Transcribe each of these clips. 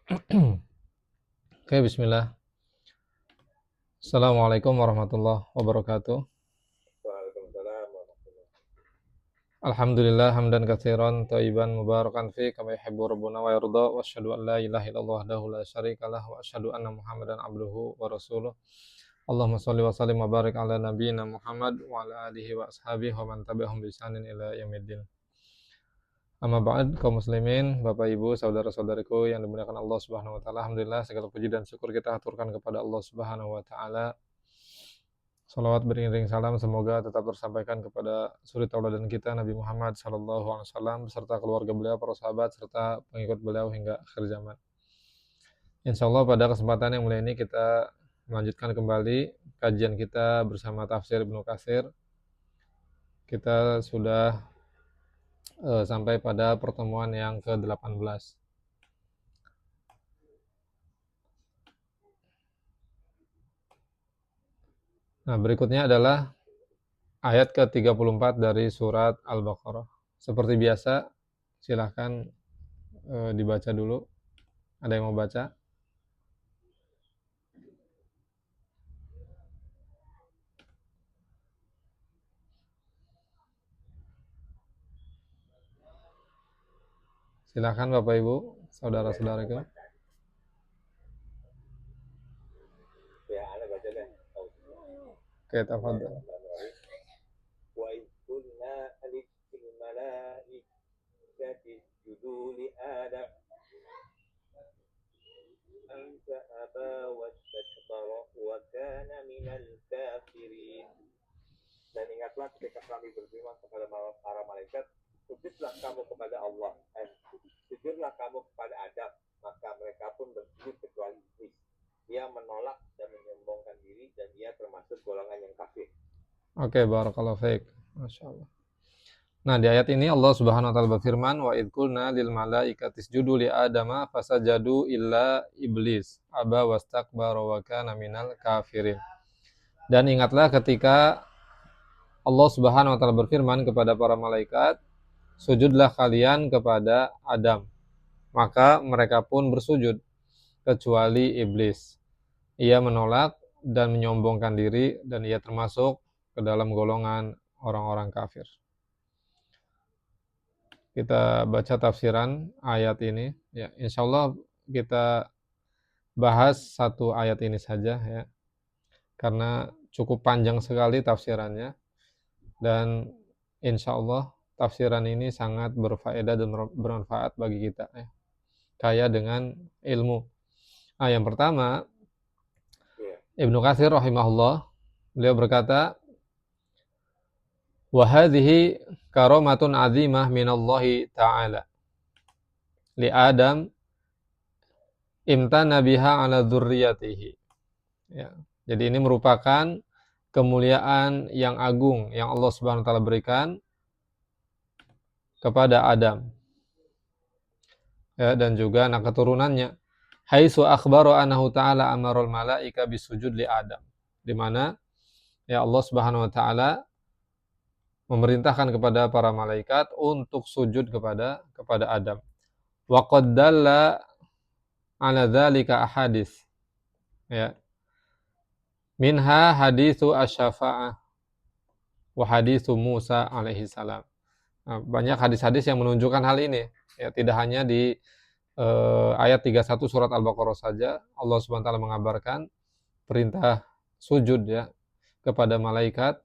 Oke, bismillah. Assalamualaikum warahmatullahi wabarakatuh. Waalaikumsalam warahmatullahi. Alhamdulillah hamdan katsiran thayyiban mubarakan fi kama yuhibbu rabbuna wa yarda wa asyhadu an la ilaha illallah wahdahu la syarikalah wa asyhadu anna Muhammadan abduhu wa rasuluh. Allahumma shalli wa sallim wa barik ala nabiyyina Muhammad wa ala alihi wa ashabihi wa man tabi'ahum bi ihsanin ila yaumiddin. Amma ba'd, kaum muslimin, Bapak Ibu, saudara-saudariku yang dimuliakan Allah Subhanahu wa taala. Alhamdulillah segala puji dan syukur kita aturkan kepada Allah Subhanahu wa taala. Salawat beriring salam semoga tetap tersampaikan kepada suri tauladan kita Nabi Muhammad sallallahu alaihi wasallam beserta keluarga beliau, para sahabat serta pengikut beliau hingga akhir zaman. Insyaallah pada kesempatan yang mulia ini kita melanjutkan kembali kajian kita bersama tafsir Ibnu Katsir. Kita sudah sampai pada pertemuan yang ke-18. Nah, berikutnya adalah ayat ke-34 dari surat Al-Baqarah. Seperti biasa, silahkan dibaca dulu. Ada yang mau baca? Silahkan Bapak Ibu, saudara-saudaraku. Ya, ana baca deh. Oke, tafadhol. Wa idh qulna lil malaikati isjudu li Adam anta aba wastakbara wa kana minal kafirin. Dan ingatlah ketika kami berfirman kepada para malaikat, sujudlah kamu kepada Allah, sujudlah kamu kepada Adam, maka mereka pun bersujud kecuali iblis. Dia menolak dan menyombongkan diri dan dia termasuk golongan yang kafir. Oke, barakallahu fiik. Masyaallah. Nah, di ayat ini Allah Subhanahu wa taala berfirman, "Wa idh qulna lil malaikati isjudu li Adama fasajadu illa iblis aba wastakbara wa kana minal kafirin." Dan ingatlah ketika Allah Subhanahu wa taala berfirman kepada para malaikat, "Sujudlah kalian kepada Adam." Maka mereka pun bersujud kecuali iblis. Ia menolak dan menyombongkan diri dan ia termasuk ke dalam golongan orang-orang kafir. Kita baca tafsiran ayat ini. Ya, insyaallah kita bahas satu ayat ini saja ya. Karena cukup panjang sekali tafsirannya dan insyaallah tafsiran ini sangat berfaedah dan bermanfaat bagi kita ya. Kaya dengan ilmu. Nah, yang pertama, Ibnu Katsir rahimahullah, beliau berkata, "Wa hadhihi karamatun 'azimah minallahi ta'ala li Adam imtana biha 'ala dzurriyyatihi." Ya. Jadi ini merupakan kemuliaan yang agung yang Allah Subhanahu wa taala berikan kepada Adam. Ya, dan juga anak keturunannya. Haitsu akhbara annahu ta'ala amarul malaika bisujud li Adam. Di mana ya Allah Subhanahu wa taala memerintahkan kepada para malaikat untuk sujud kepada Adam. Wa qad dalla ala dzalika ahadits. Ya. Minha haditsu asy-syafa'ah wa haditsu Musa alaihi salam. Nah, banyak hadis-hadis yang menunjukkan hal ini. Ya, tidak hanya di ayat 31 surat Al-Baqarah saja Allah Subhanahu wa taala mengabarkan perintah sujud ya kepada malaikat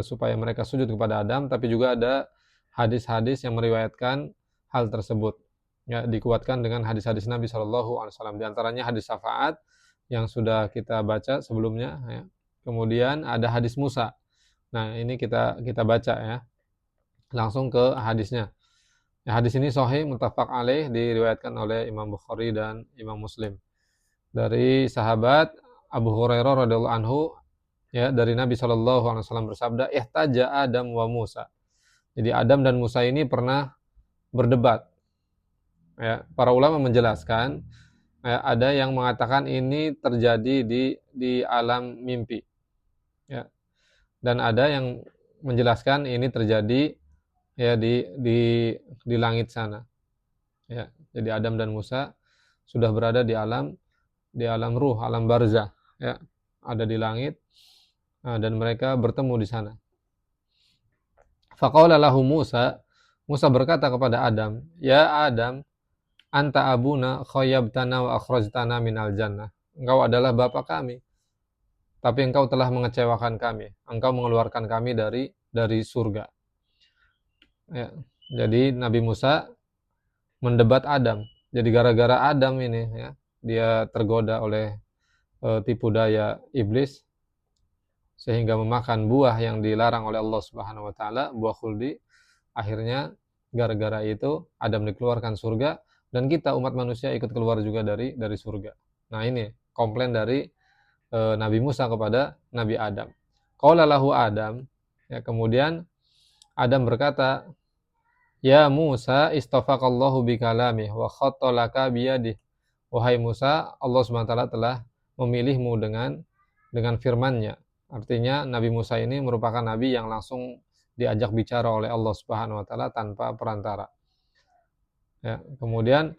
supaya mereka sujud kepada Adam, tapi juga ada hadis-hadis yang meriwayatkan hal tersebut. Ya, dikuatkan dengan hadis-hadis Nabi Shallallahu alaihi wasallam. Di antaranya hadis syafaat yang sudah kita baca sebelumnya ya. Kemudian ada hadis Musa. Nah, ini kita baca ya. Langsung ke hadisnya. Ya, hadis ini sahih muttafaq alaih, diriwayatkan oleh Imam Bukhari dan Imam Muslim. Dari sahabat Abu Hurairah radhiyallahu anhu ya, dari Nabi Shallallahu alaihi wasallam bersabda, "Ihtaja Adam wa Musa." Jadi Adam dan Musa ini pernah berdebat. Ya, para ulama menjelaskan ya, ada yang mengatakan ini terjadi di alam mimpi. Ya. Dan ada yang menjelaskan ini terjadi ya di langit sana. Ya, jadi Adam dan Musa sudah berada di alam ruh, alam barzah, ya, ada di langit, dan mereka bertemu di sana. Faqala lahu Musa, Musa berkata kepada Adam, ya Adam, anta abuna khayyabtana wa akhrajtana minal jannah. Engkau adalah bapak kami, tapi engkau telah mengecewakan kami. Engkau mengeluarkan kami dari surga. Ya. Jadi Nabi Musa mendebat Adam. Jadi gara-gara Adam ini, ya, dia tergoda oleh tipu daya iblis sehingga memakan buah yang dilarang oleh Allah Subhanahu wa taala, buah khuldi. Akhirnya gara-gara itu Adam dikeluarkan surga dan kita umat manusia ikut keluar juga dari surga. Nah, ini komplain dari Nabi Musa kepada Nabi Adam. Qala lahu Adam, ya, kemudian Adam berkata, ya Musa istafaqallahu bikalami wa khattalaka biyadih. Wahai Musa, Allah SWT telah memilihmu dengan firman-Nya. Artinya Nabi Musa ini merupakan nabi yang langsung diajak bicara oleh Allah Subhanahu wa taala tanpa perantara. Ya, kemudian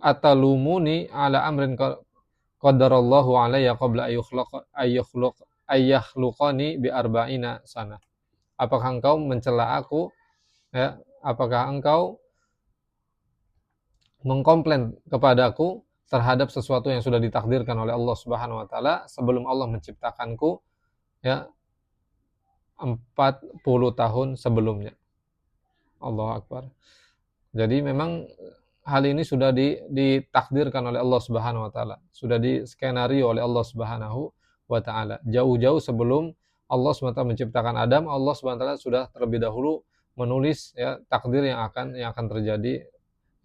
atalumuni ala amrin qadarallahu alayya qabla ayyukhluqani bi arba'ina sana. Apakah engkau mencela aku, ya? Apakah engkau mengkomplain kepadaku terhadap sesuatu yang sudah ditakdirkan oleh Allah Subhanahu wa taala sebelum Allah menciptakanku, ya, 40 tahun sebelumnya. Allahu Akbar. Jadi memang hal ini sudah ditakdirkan oleh Allah Subhanahu wa taala, sudah diskenario oleh Allah Subhanahu wa taala. Jauh-jauh sebelum Allah SWT menciptakan Adam, Allah SWT sudah terlebih dahulu menulis, ya, takdir yang akan terjadi,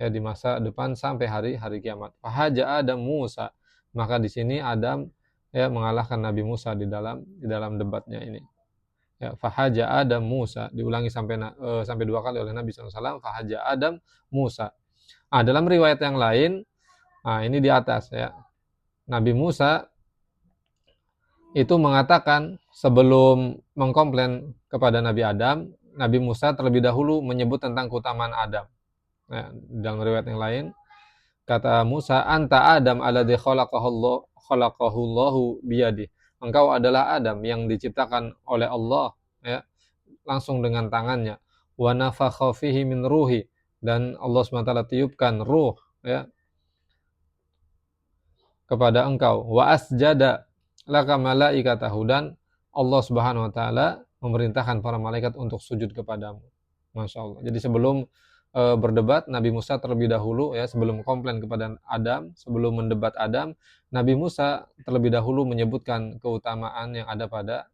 ya, di masa depan sampai hari kiamat. Fahaja Adam Musa, maka di sini Adam, ya, mengalahkan Nabi Musa di dalam debatnya ini. Ya, fahaja Adam Musa, diulangi sampai 2 kali oleh Nabi SAW. Fahaja Adam Musa. Dalam riwayat yang lain, ini di atas, ya, Nabi Musa itu mengatakan sebelum mengkomplain kepada Nabi Adam, Nabi Musa terlebih dahulu menyebut tentang keutamaan Adam. Ya, dalam riwayat yang lain, kata Musa, anta Adam alladzi khalaqahullahu biyadi. Engkau adalah Adam yang diciptakan oleh Allah, ya, langsung dengan tangannya. Wa nafakha fihi min ruhi, dan Allah SWT tiupkan ruh, ya, kepada engkau. Wa asjada laka malaikatahu, dan Allah Subhanahu wa taala memerintahkan para malaikat untuk sujud kepadamu. Masya Allah. Jadi sebelum berdebat, Nabi Musa terlebih dahulu, ya, sebelum komplain kepada Adam, sebelum mendebat Adam, Nabi Musa terlebih dahulu menyebutkan keutamaan yang ada pada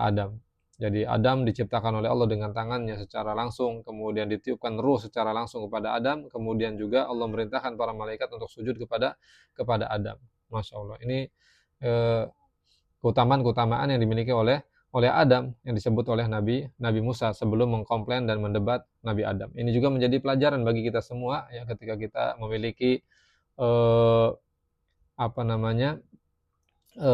Adam. Jadi Adam diciptakan oleh Allah dengan tangannya secara langsung, kemudian ditiupkan ruh secara langsung kepada Adam, kemudian juga Allah merintahkan para malaikat untuk sujud kepada Adam. Masya Allah. Ini keutamaan yang dimiliki oleh Adam yang disebut oleh Nabi Musa sebelum mengkomplain dan mendebat Nabi Adam. Ini juga menjadi pelajaran bagi kita semua, ya, ketika kita memiliki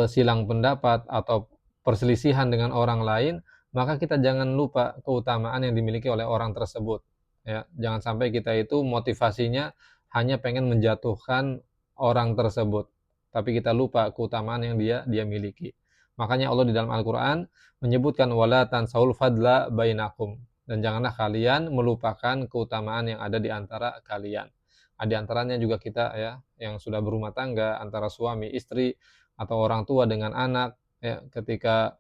silang pendapat atau perselisihan dengan orang lain, maka kita jangan lupa keutamaan yang dimiliki oleh orang tersebut. Ya, jangan sampai kita itu motivasinya hanya pengen menjatuhkan orang tersebut, tapi kita lupa keutamaan yang dia miliki. Makanya Allah di dalam Al-Quran menyebutkan wala tansaul fadla bainakum, dan janganlah kalian melupakan keutamaan yang ada di antara kalian. Di antaranya juga kita, ya, yang sudah berumah tangga, antara suami istri atau orang tua dengan anak, ya, ketika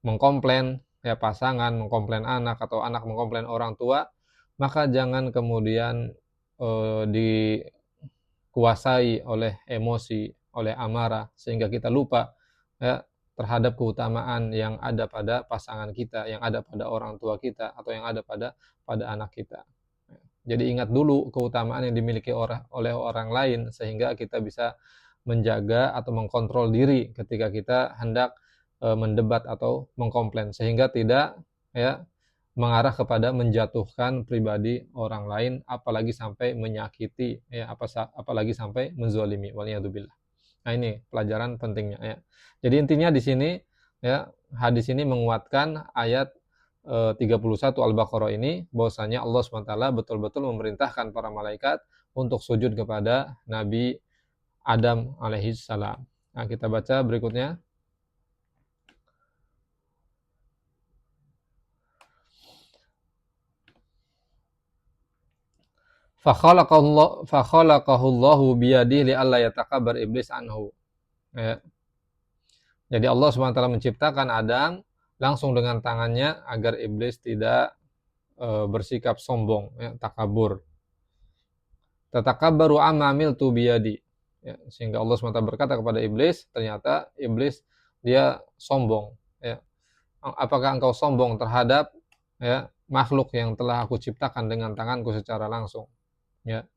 mengkomplain, ya, pasangan mengkomplain anak atau anak mengkomplain orang tua, maka jangan kemudian dikuasai oleh emosi, oleh amarah, sehingga kita lupa, ya, terhadap keutamaan yang ada pada pasangan kita, yang ada pada orang tua kita, atau yang ada pada anak kita. Jadi ingat dulu keutamaan yang dimiliki oleh orang lain, sehingga kita bisa menjaga atau mengkontrol diri ketika kita hendak mendebat atau mengkomplain, sehingga tidak, ya, mengarah kepada menjatuhkan pribadi orang lain, apalagi sampai menyakiti, ya, apalagi sampai menzalimi. Waliyadzubillah. Nah, ini pelajaran pentingnya, ya. Jadi intinya di sini, ya, hadis ini menguatkan ayat 31 Al-Baqarah ini, bahwasanya Allah SWT betul-betul memerintahkan para malaikat untuk sujud kepada Nabi Adam alaihissalam. Nah, kita baca berikutnya. Fakhalaqahu Allahu biyadihi li'alla yatakabbar iblis anhu. Ya. Jadi Allah SWT menciptakan Adam langsung dengan tangannya agar iblis tidak bersikap sombong, ya, takabur. Tatakabbaru amma amiltu biyadi. Ya, sehingga Allah SWT berkata kepada iblis, ternyata iblis dia sombong. Ya. Apakah engkau sombong terhadap, ya, makhluk yang telah aku ciptakan dengan tanganku secara langsung? Ya.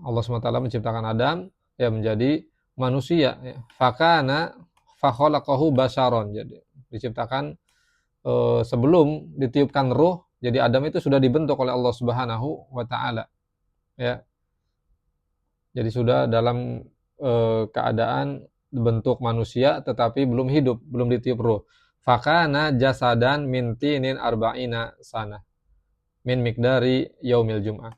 Allah SWT menciptakan Adam ya menjadi manusia. Ya. Fakana fakhalaqahu basharon. Jadi diciptakan sebelum ditiupkan ruh. Jadi Adam itu sudah dibentuk oleh Allah Subhanahu wa taala. Ya. Jadi sudah dalam keadaan bentuk manusia tetapi belum hidup, belum ditiup ruh. Fakana jasadan min tinin arba'ina sana min miqdari yaumil jum'ah.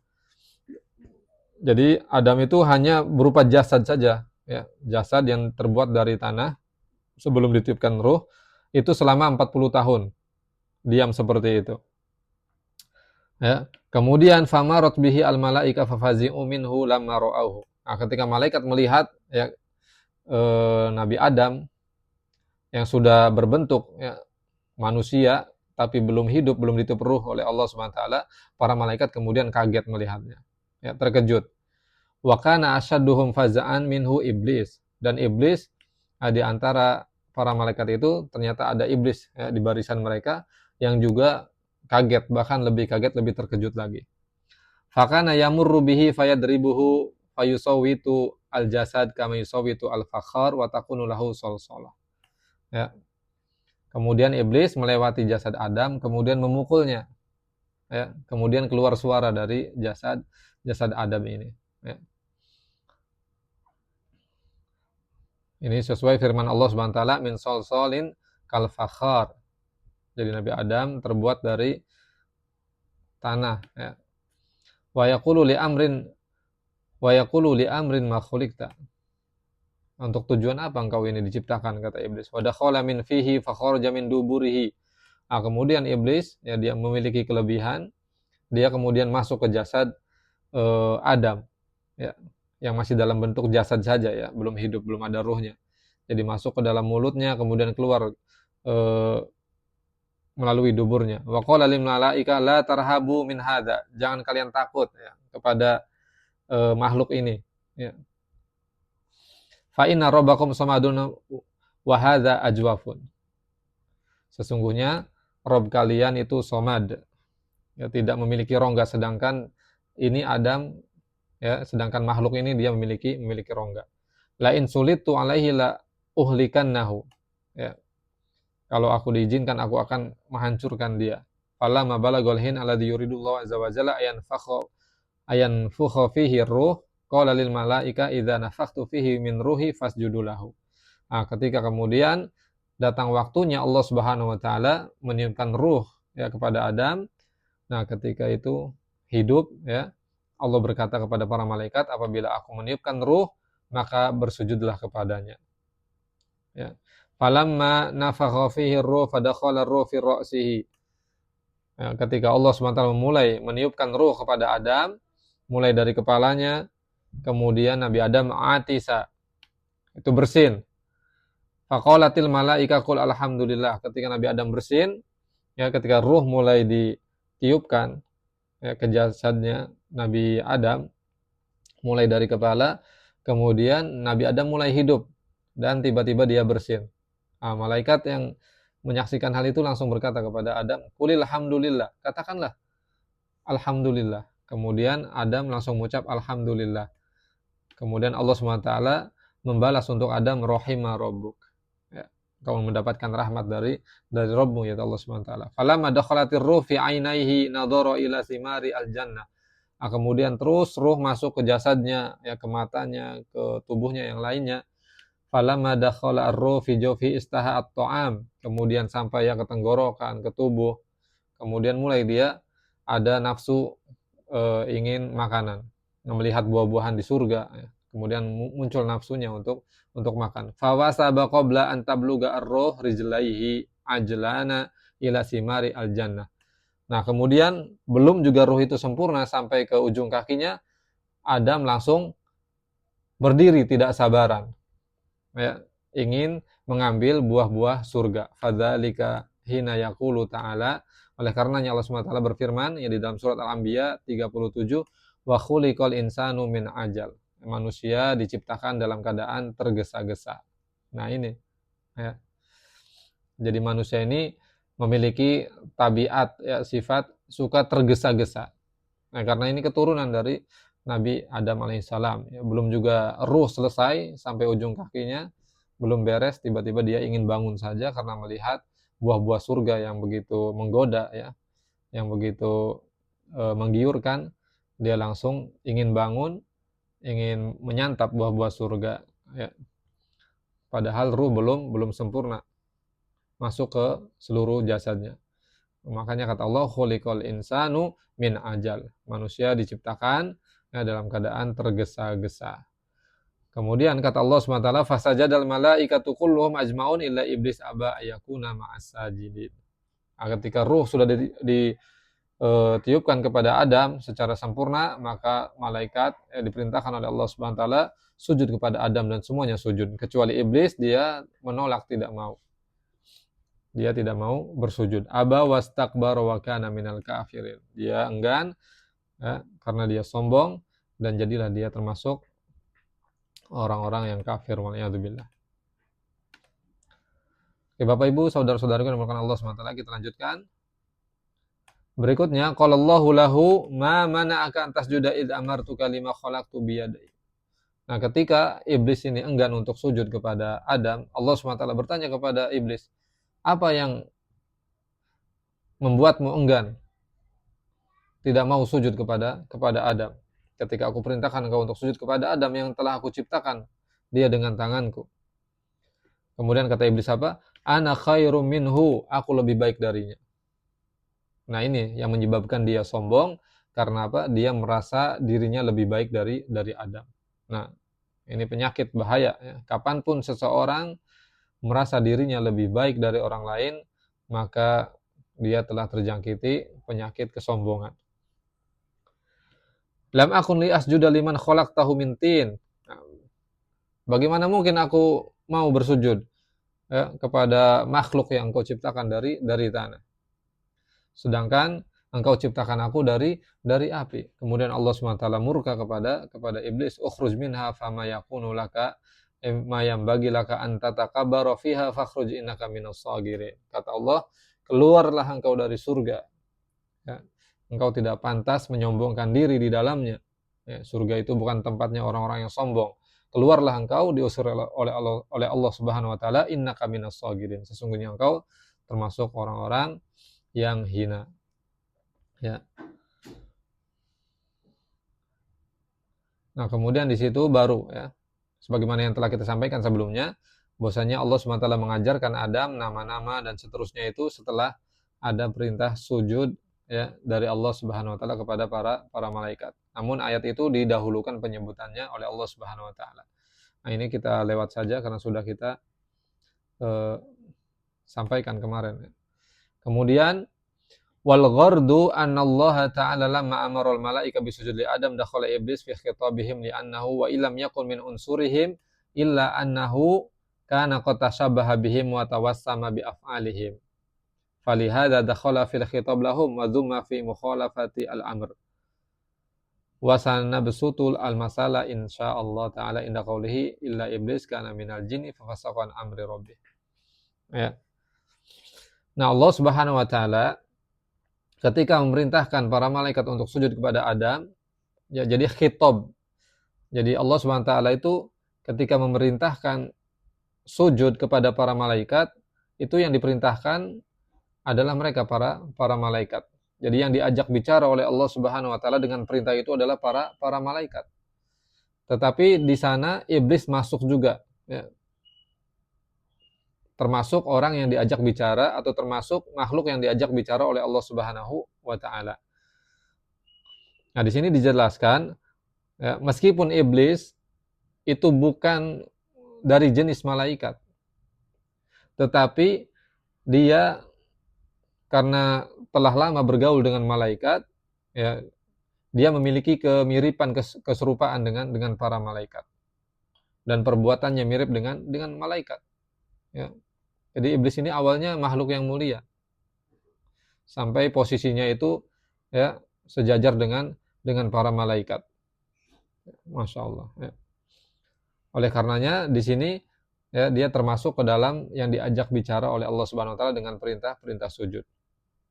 Jadi Adam itu hanya berupa jasad saja, ya, jasad yang terbuat dari tanah sebelum ditiupkan ruh itu selama 40 tahun diam seperti itu. Ya. Kemudian famarat bihi al malaika fafazi'u minhu lamma ra'auhu. Nah, ketika malaikat melihat ya Nabi Adam yang sudah berbentuk ya, manusia tapi belum hidup, belum ditiup ruh oleh Allah SWT, para malaikat kemudian kaget melihatnya. Ya, terkejut. Wa kana asyadduhum faza'an minhu iblis. Dan iblis di antara para malaikat itu ternyata ada iblis ya, di barisan mereka yang juga kaget, bahkan lebih kaget, lebih terkejut lagi. Fakana yamurru bihi fayadribuhu fayusawitu al-jasad kama yusawitu al-fakhar wa takunu lahu salsalah. Ya. Kemudian iblis melewati jasad Adam, kemudian memukulnya. Ya. Kemudian keluar suara dari jasad Adam ini. Ya. Ini sesuai firman Allah SWT, min salsalin kal fakhar. Jadi Nabi Adam terbuat dari tanah. Ya. Wa yaqulu li amrin ma khuliqta. Untuk tujuan apa engkau ini diciptakan, kata iblis. Wa dakhala min fihi fa kharaja min duburihi. Nah, kemudian iblis ya dia memiliki kelebihan, dia kemudian masuk ke jasad Adam ya, yang masih dalam bentuk jasad saja ya, belum hidup, belum ada ruhnya. Jadi masuk ke dalam mulutnya, kemudian keluar melalui duburnya. Wa qala lil malaika la tarhabu min hadza. Jangan kalian takut ya kepada makhluk ini ya. Fa inna rabbakum samadun wa hadza ajwafun. Sesungguhnya Rabb kalian itu somad, ya, tidak memiliki rongga, sedangkan ini Adam ya, sedangkan makhluk ini dia memiliki rongga. La in sulitu alaihi la uhlikannahu. Ya. Kalau aku diizinkan aku akan menghancurkan dia. Falamma balagul hin alladhi yuridullahu azza wa jalla ayan fukha fihi ruh qala lil malaika idza nafakhtu fihi min ruhi fasjudu lahu. Nah, ketika kemudian datang waktunya Allah Subhanahu wa taala meniupkan ruh ya kepada Adam. Nah, ketika itu hidup ya, Allah berkata kepada para malaikat, apabila aku meniupkan ruh, maka bersujudlah kepadanya. Ya. Falamma nafakha fihi ruh fadakhala ruh fi ra'sihi. Ya, ketika Allah SWT memulai meniupkan ruh kepada Adam, mulai dari kepalanya, kemudian Nabi Adam atisa, itu bersin. Faqalatil malaika qul alhamdulillah. Ketika Nabi Adam bersin, ya, ketika ruh mulai ditiupkan ya, ke jasadnya Nabi Adam, mulai dari kepala, kemudian Nabi Adam mulai hidup dan tiba-tiba dia bersin. Nah, malaikat yang menyaksikan hal itu langsung berkata kepada Adam, qulil hamdulillah, katakanlah alhamdulillah. Kemudian Adam langsung mengucap alhamdulillah. Kemudian Allah SWT membalas untuk Adam, rahimah rabbuk. Ya, kau mendapatkan rahmat dari Rabbmu, ya Allah SWT. Falamma dakhalatir ruh fi ainaihi nadhara ila simari al-jannah. Nah, kemudian terus ruh masuk ke jasadnya, ya, ke matanya, ke tubuhnya yang lainnya. Falamma dakhala ar-ruh fi jawfi istaha at-ta'am. Kemudian sampai ya ke tenggorokan, ke tubuh. Kemudian mulai dia ada nafsu ingin makanan, melihat buah-buahan di surga, ya. Kemudian muncul nafsunya untuk makan. Fawasaba qabla an tabluga ar-ruh rijlaihi ajlana ila simari al-jannah. Nah, kemudian belum juga ruh itu sempurna sampai ke ujung kakinya, Adam langsung berdiri tidak sabaran, ya, ingin mengambil buah-buah surga. Fadzalika hina yaqulu ta'ala, oleh karenanya Allah SWT berfirman ya di dalam surat Al-Anbiya 37, wa khuliqal insanu min ajal. Manusia diciptakan dalam keadaan tergesa-gesa. Nah, ini ya. Jadi manusia ini memiliki tabiat, ya, sifat suka tergesa-gesa. Nah, karena ini keturunan dari Nabi Adam alaihissalam. Ya, belum juga ruh selesai sampai ujung kakinya, belum beres, tiba-tiba dia ingin bangun saja karena melihat buah-buah surga yang begitu menggoda, ya, yang begitu menggiurkan. Dia langsung ingin bangun, ingin menyantap buah-buah surga. Ya. Padahal ruh belum sempurna masuk ke seluruh jasadnya. Makanya kata Allah, khuliqal insanu min ajal. Manusia diciptakan ya, dalam keadaan tergesa-gesa. Kemudian kata Allah SWT, fasajadal malaikatu kulluhum ajmaun illa iblis aba ayakuna ma'as sajidin. Nah, ketika ruh sudah ditiupkan kepada Adam secara sempurna, maka malaikat diperintahkan oleh Allah SWT sujud kepada Adam dan semuanya sujud. Kecuali iblis, dia menolak, tidak mau. Dia tidak mau bersujud. Aba wastakbara wa kana minal kafirin. Dia enggan ya, karena dia sombong dan jadilah dia termasuk orang-orang yang kafir. Waliyadzubillah. Oke, Bapak Ibu, saudara-saudaraku yang dimuliakan Allah SWT, kita lanjutkan. Berikutnya, qala Allahu lahu ma mana'aka an tasjuda id amartuka lima khalaqtu biyadai. Nah, ketika iblis ini enggan untuk sujud kepada Adam, Allah SWT bertanya kepada iblis, apa yang membuatmu enggan tidak mau sujud kepada Adam ketika aku perintahkan engkau untuk sujud kepada Adam yang telah aku ciptakan dia dengan tanganku. Kemudian kata iblis apa? Ana khairum minhu, aku lebih baik darinya. Nah, ini yang menyebabkan dia sombong karena apa? Dia merasa dirinya lebih baik dari Adam. Nah, ini penyakit bahaya ya. Kapanpun seseorang merasa dirinya lebih baik dari orang lain, maka dia telah terjangkiti penyakit kesombongan. Lam akun li asjuda liman khalaqtahu min tin. Bagaimana mungkin aku mau bersujud ya, kepada makhluk yang engkau ciptakan dari tanah. Sedangkan engkau ciptakan aku dari api. Kemudian Allah SWT murka kepada iblis, ukhruj minha fama yakunu laka ma yanbaghi laka an tatakabbara fiha fakhruj innaka minas sagirin. Kata Allah, keluarlah engkau dari surga. Ya. Engkau tidak pantas menyombongkan diri di dalamnya. Ya, surga itu bukan tempatnya orang-orang yang sombong. Keluarlah engkau, diusir oleh Allah Subhanahu wa taala, innaka minas sagirin. Sesungguhnya engkau termasuk orang-orang yang hina. Ya. Nah, kemudian di situ baru ya, sebagaimana yang telah kita sampaikan sebelumnya, bahwasanya Allah SWT mengajarkan Adam nama-nama dan seterusnya itu setelah ada perintah sujud ya dari Allah Subhanahu wa taala kepada para malaikat. Namun ayat itu didahulukan penyebutannya oleh Allah Subhanahu wa taala. Nah, ini kita lewat saja karena sudah kita sampaikan kemarin. Kemudian wal ghardu anna Allah ta'ala lamma amara al malaika bisujudi Adam dakhala iblis fi khitabihim li annahu wa illam yakun min unsurihim illa annahu kana qad tashabbaha bihim wa tawassama bi af'alihim. Falihada dakhala fil khitab lahum wa dhumma fi mukhalafati al amr. Wa sanabsutul al masala insyaallah ta'ala inda qawlihi illa iblis kana minal jinni fa fasaqa an amri rabbih. Ya. Nah, Allah Subhanahu wa taala ketika memerintahkan para malaikat untuk sujud kepada Adam, ya jadi khitab. Jadi Allah Subhanahu wa taala itu ketika memerintahkan sujud kepada para malaikat, itu yang diperintahkan adalah mereka para malaikat. Jadi yang diajak bicara oleh Allah Subhanahu wa taala dengan perintah itu adalah para malaikat. Tetapi di sana iblis masuk juga, ya. Termasuk orang yang diajak bicara atau termasuk makhluk yang diajak bicara oleh Allah Subhanahu wa taala. Nah, di sini dijelaskan ya, meskipun iblis itu bukan dari jenis malaikat, tetapi dia karena telah lama bergaul dengan malaikat, ya, dia memiliki kemiripan, keserupaan dengan para malaikat dan perbuatannya mirip dengan malaikat. Ya. Jadi iblis ini awalnya makhluk yang mulia, sampai posisinya itu ya sejajar dengan para malaikat. Masya Allah. Ya. Oleh karenanya di sini ya dia termasuk ke dalam yang diajak bicara oleh Allah Subhanahu Wa Taala dengan perintah sujud.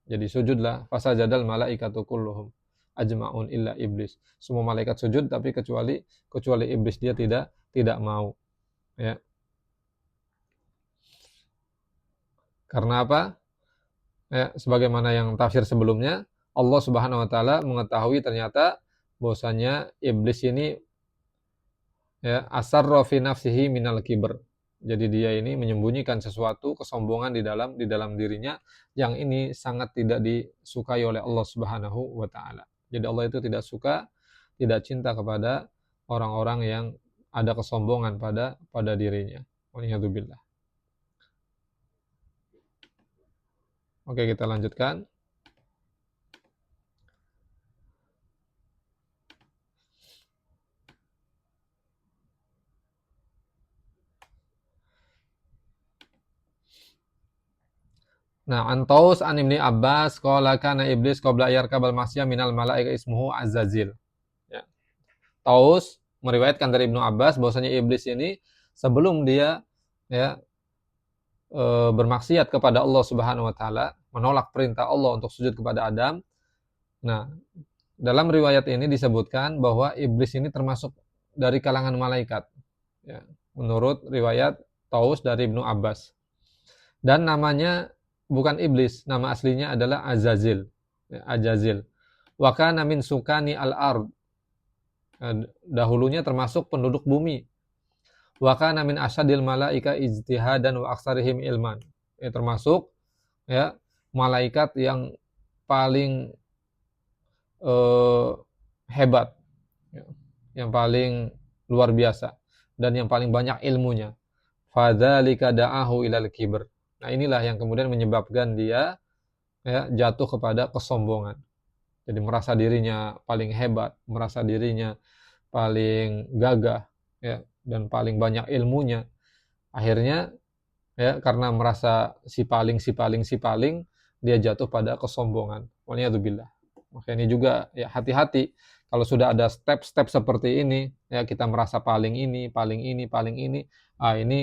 Jadi sujudlah, fasajadal malaikatu kulluhum ajma'un illa iblis. Semua malaikat sujud tapi kecuali iblis, dia tidak mau. Ya. Karena apa? Ya, sebagaimana yang tafsir sebelumnya, Allah Subhanahu wa taala mengetahui ternyata bahwasanya iblis ini ya asarra fi nafsihi minal kibr. Jadi dia ini menyembunyikan sesuatu kesombongan di dalam dirinya yang ini sangat tidak disukai oleh Allah Subhanahu wa taala. Jadi Allah itu tidak suka, tidak cinta kepada orang-orang yang ada kesombongan pada dirinya. Waliyadzubillah. Oke, kita lanjutkan. Nah, Antaus an Ibni Abbas qala kana iblis qabla yarkabal masya minal malaika ismuhu Azazil. Ya. Taus meriwayatkan dari Ibnu Abbas bahwasanya iblis ini sebelum dia ya bermaksiat kepada Allah Subhanahu wa taala, menolak perintah Allah untuk sujud kepada Adam. Nah, dalam riwayat ini disebutkan bahwa iblis ini termasuk dari kalangan malaikat. Ya, menurut riwayat Taus dari Ibnu Abbas. Dan namanya bukan iblis, nama aslinya adalah Azazil. Ya, Azazil. Wa kana min sukani al-ard. Dahulunya termasuk penduduk bumi. Wa kana min asyadil malaika ijtihadan wa aksarihim ilman. Ya, termasuk ya malaikat yang paling hebat, ya, yang paling luar biasa dan yang paling banyak ilmunya. Fadzalika da'ahu ilal kibr. Nah, inilah yang kemudian menyebabkan dia ya jatuh kepada kesombongan. Jadi merasa dirinya paling hebat, merasa dirinya paling gagah ya dan paling banyak ilmunya. Akhirnya ya karena merasa si paling dia jatuh pada kesombongan. Waliyadzubillah. Maka ini juga ya hati-hati kalau sudah ada step-step seperti ini ya kita merasa paling ini, ini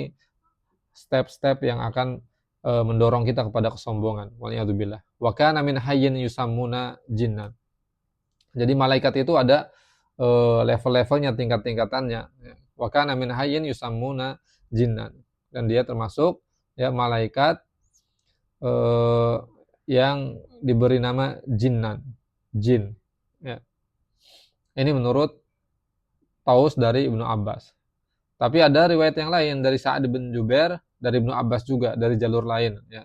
step-step yang akan mendorong kita kepada kesombongan. Waliyadzubillah. Wa kana min hayyin yusammuna jinnan. Jadi malaikat itu ada level-levelnya, tingkat-tingkatannya. Wa kana min hayyin yusammuna jinnan. Dan dia termasuk ya malaikat yang diberi nama jinnan, jin. Ya. Ini menurut Taus dari Ibnu Abbas. Tapi ada riwayat yang lain dari Sa'ad bin Jubair, dari Ibnu Abbas juga, dari jalur lain. Ya.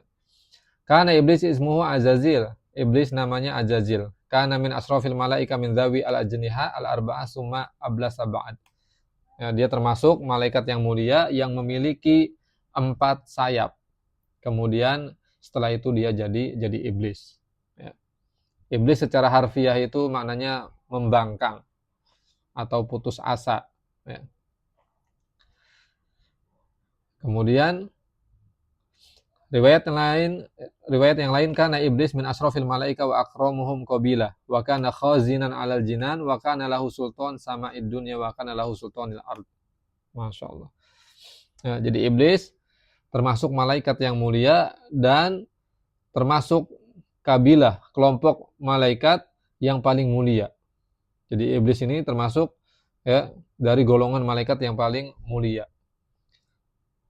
Karena iblis ismuhu Azazil. Iblis namanya Azazil. Karena min asrafil malaika min dhawi al-ajniha al-arba'ah summa ablasa ba'd. Ya, dia termasuk malaikat yang mulia yang memiliki 4 sayap. Kemudian setelah itu dia jadi iblis. Ya. Iblis secara harfiah itu maknanya membangkang atau putus asa. Ya. Kemudian riwayat yang lain karena iblis min asrafil malaika wa akramuhum qabila wa kana khazinan 'alal jinan wa kana lahu sultan sama'id dunya wa kana lahu sultanil ard. Masyaallah. Ya, jadi iblis termasuk malaikat yang mulia dan termasuk kabilah, kelompok malaikat yang paling mulia. Jadi iblis ini termasuk ya dari golongan malaikat yang paling mulia.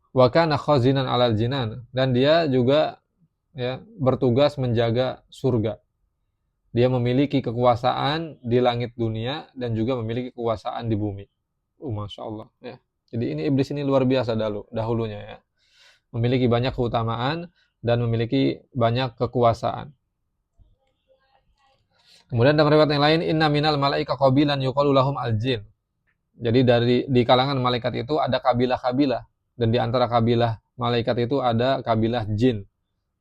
Wa kana khazinan 'alal jinan, dan dia juga ya bertugas menjaga surga. Dia memiliki kekuasaan di langit dunia dan juga memiliki kekuasaan di bumi. Masya Allah ya. Jadi ini iblis ini luar biasa dahulunya ya. Memiliki banyak keutamaan dan memiliki banyak kekuasaan. Kemudian dalam riwayat yang lain, inna minal malaika qabilan yuqalu lahum al-jin. Jadi di kalangan malaikat itu ada kabilah-kabilah, dan di antara kabilah malaikat itu ada kabilah jin,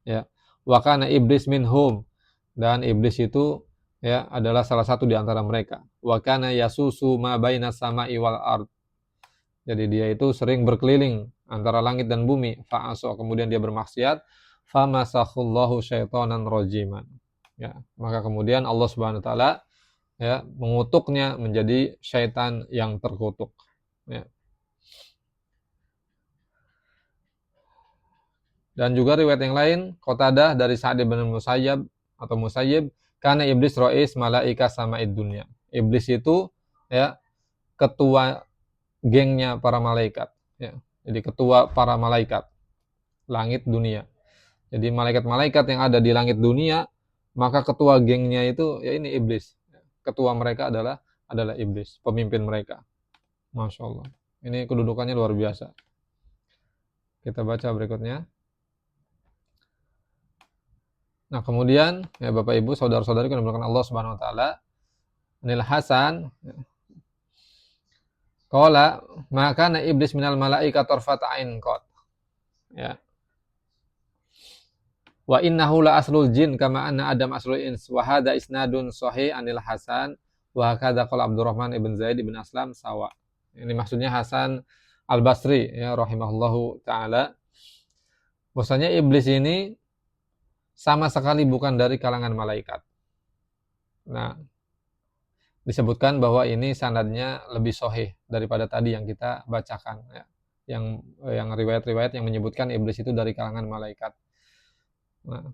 ya. Wa kana iblis minhum, dan iblis itu ya adalah salah satu di antara mereka. Wa kana yasusu ma bainas sama'i wal ard. Jadi dia itu sering berkeliling antara langit dan bumi. Fa'aso, kemudian dia bermaksiat. Famasakhullahu syaitanan rojiman. Ya, maka kemudian Allah Subhanahu wa taala ya mengutuknya menjadi syaitan yang terkutuk. Ya. Dan juga riwayat yang lain, Qatadah dari Sa'd bin Musayyib, karena iblis rois malaika sama'id dunya. Iblis itu ya ketua gengnya para malaikat, ya. Jadi ketua para malaikat langit dunia. Jadi malaikat-malaikat yang ada di langit dunia, maka ketua gengnya itu ya ini iblis. Ketua mereka adalah iblis, pemimpin mereka. Masya Allah. Ini kedudukannya luar biasa. Kita baca berikutnya. Nah, kemudian ya Bapak Ibu, saudara-saudari yang dimuliakan Allah Subhanahu wa taala, Anil Hasan qala maka na iblis minal malaika tarfata ain qat. Ya. Wa innahu la aslul jin kama anna adam aslul ins wa hadza isnadun sahih Anil Hasan wa hakadha qala Abdurrahman ibn Zaid ibn Aslam sawa. Ini maksudnya Hasan Al-Basri ya rahimahullahu taala. Bahwasanya iblis ini sama sekali bukan dari kalangan malaikat. Nah, disebutkan bahwa ini sanadnya lebih sahih daripada tadi yang kita bacakan ya. Yang riwayat-riwayat yang menyebutkan iblis itu dari kalangan malaikat. Nah,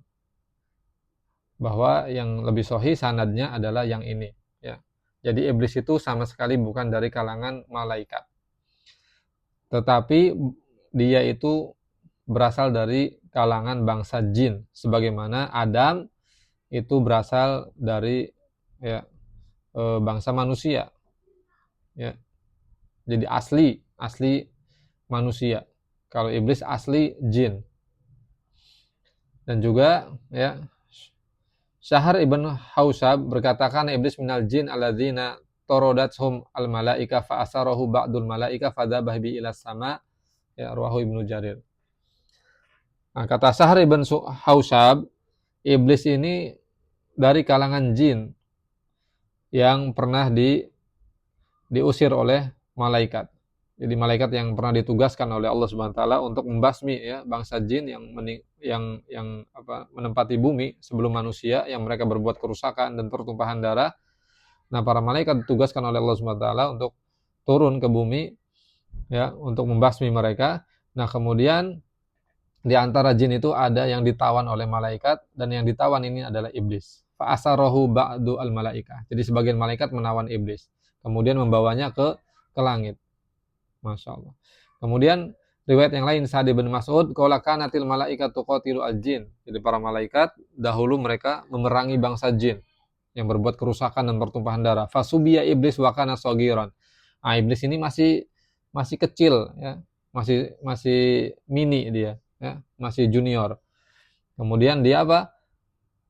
bahwa yang lebih sahih sanadnya adalah yang ini ya. Jadi iblis itu sama sekali bukan dari kalangan malaikat. Tetapi dia itu berasal dari kalangan bangsa jin, sebagaimana Adam itu berasal dari ya bangsa manusia, ya. Jadi asli manusia. Kalau iblis asli jin. Dan juga ya Syahr ibn Hausab berkatakan iblis minal jin alladzina torodathum al malaika fa asarahu ba'dul malaika fadzabah bi ila sama, ya rawahu Ibnu Jarir. Nah, kata Syahr ibn Hausab, iblis ini dari kalangan jin yang pernah diusir oleh malaikat. Jadi malaikat yang pernah ditugaskan oleh Allah Subhanahu wa taala untuk membasmi ya bangsa jin yang menempati bumi sebelum manusia, yang mereka berbuat kerusakan dan pertumpahan darah. Nah, para malaikat ditugaskan oleh Allah Subhanahu wa taala untuk turun ke bumi ya untuk membasmi mereka. Nah, kemudian di antara jin itu ada yang ditawan oleh malaikat, dan yang ditawan ini adalah iblis. Fa asarahu ba'du al malaika. Jadi sebagian malaikat menawan iblis, kemudian membawanya ke langit. Masya Allah. Kemudian riwayat yang lain Sa'd bin Mas'ud qala kanatil malaikatu qatilu al-jin. Jadi para malaikat dahulu mereka memerangi bangsa jin yang berbuat kerusakan dan pertumpahan darah. Fasubiya iblis wa kana shagiran. Nah, iblis ini masih kecil ya, masih mini dia ya, masih junior. Kemudian dia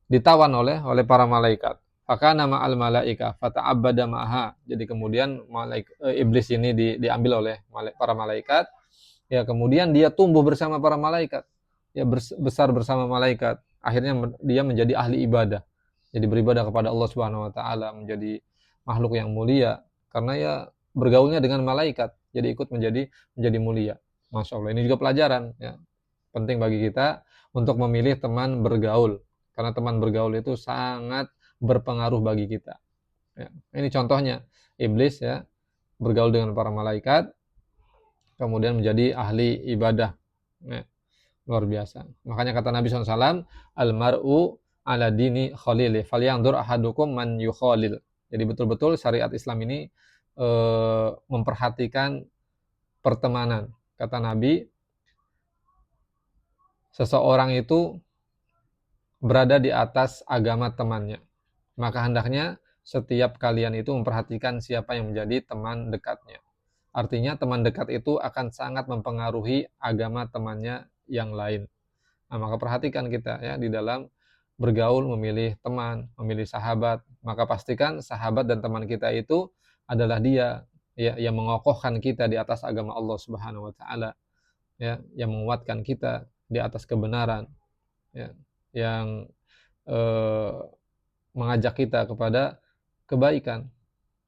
ditawan oleh para malaikat. Fakana ma'al malaika fata'abbada ma'aha. Jadi kemudian iblis ini diambil oleh para malaikat. Ya, kemudian dia tumbuh bersama para malaikat. Ya, besar bersama malaikat. Akhirnya dia menjadi ahli ibadah. Jadi beribadah kepada Allah Subhanahu wa taala, menjadi makhluk yang mulia karena ya bergaulnya dengan malaikat. Jadi ikut menjadi mulia. Masya Allah. Ini juga pelajaran ya. Penting bagi kita untuk memilih teman bergaul. Karena teman bergaul itu sangat berpengaruh bagi kita. Ya. Ini contohnya iblis ya bergaul dengan para malaikat, kemudian menjadi ahli ibadah. Ya. Luar biasa. Makanya kata Nabi SAW, al-mar'u ala dini khalili, falyanzur ahadukum man yukhalil. Jadi betul-betul syariat Islam ini memperhatikan pertemanan. Kata Nabi, seseorang itu berada di atas agama temannya. Maka hendaknya setiap kalian itu memperhatikan siapa yang menjadi teman dekatnya. Artinya teman dekat itu akan sangat mempengaruhi agama temannya yang lain. Nah, maka perhatikan kita ya di dalam bergaul, memilih teman, memilih sahabat, maka pastikan sahabat dan teman kita itu adalah dia ya yang mengokohkan kita di atas agama Allah Subhanahu wa taala, ya, yang menguatkan kita di atas kebenaran, ya, yang eh, mengajak kita kepada kebaikan,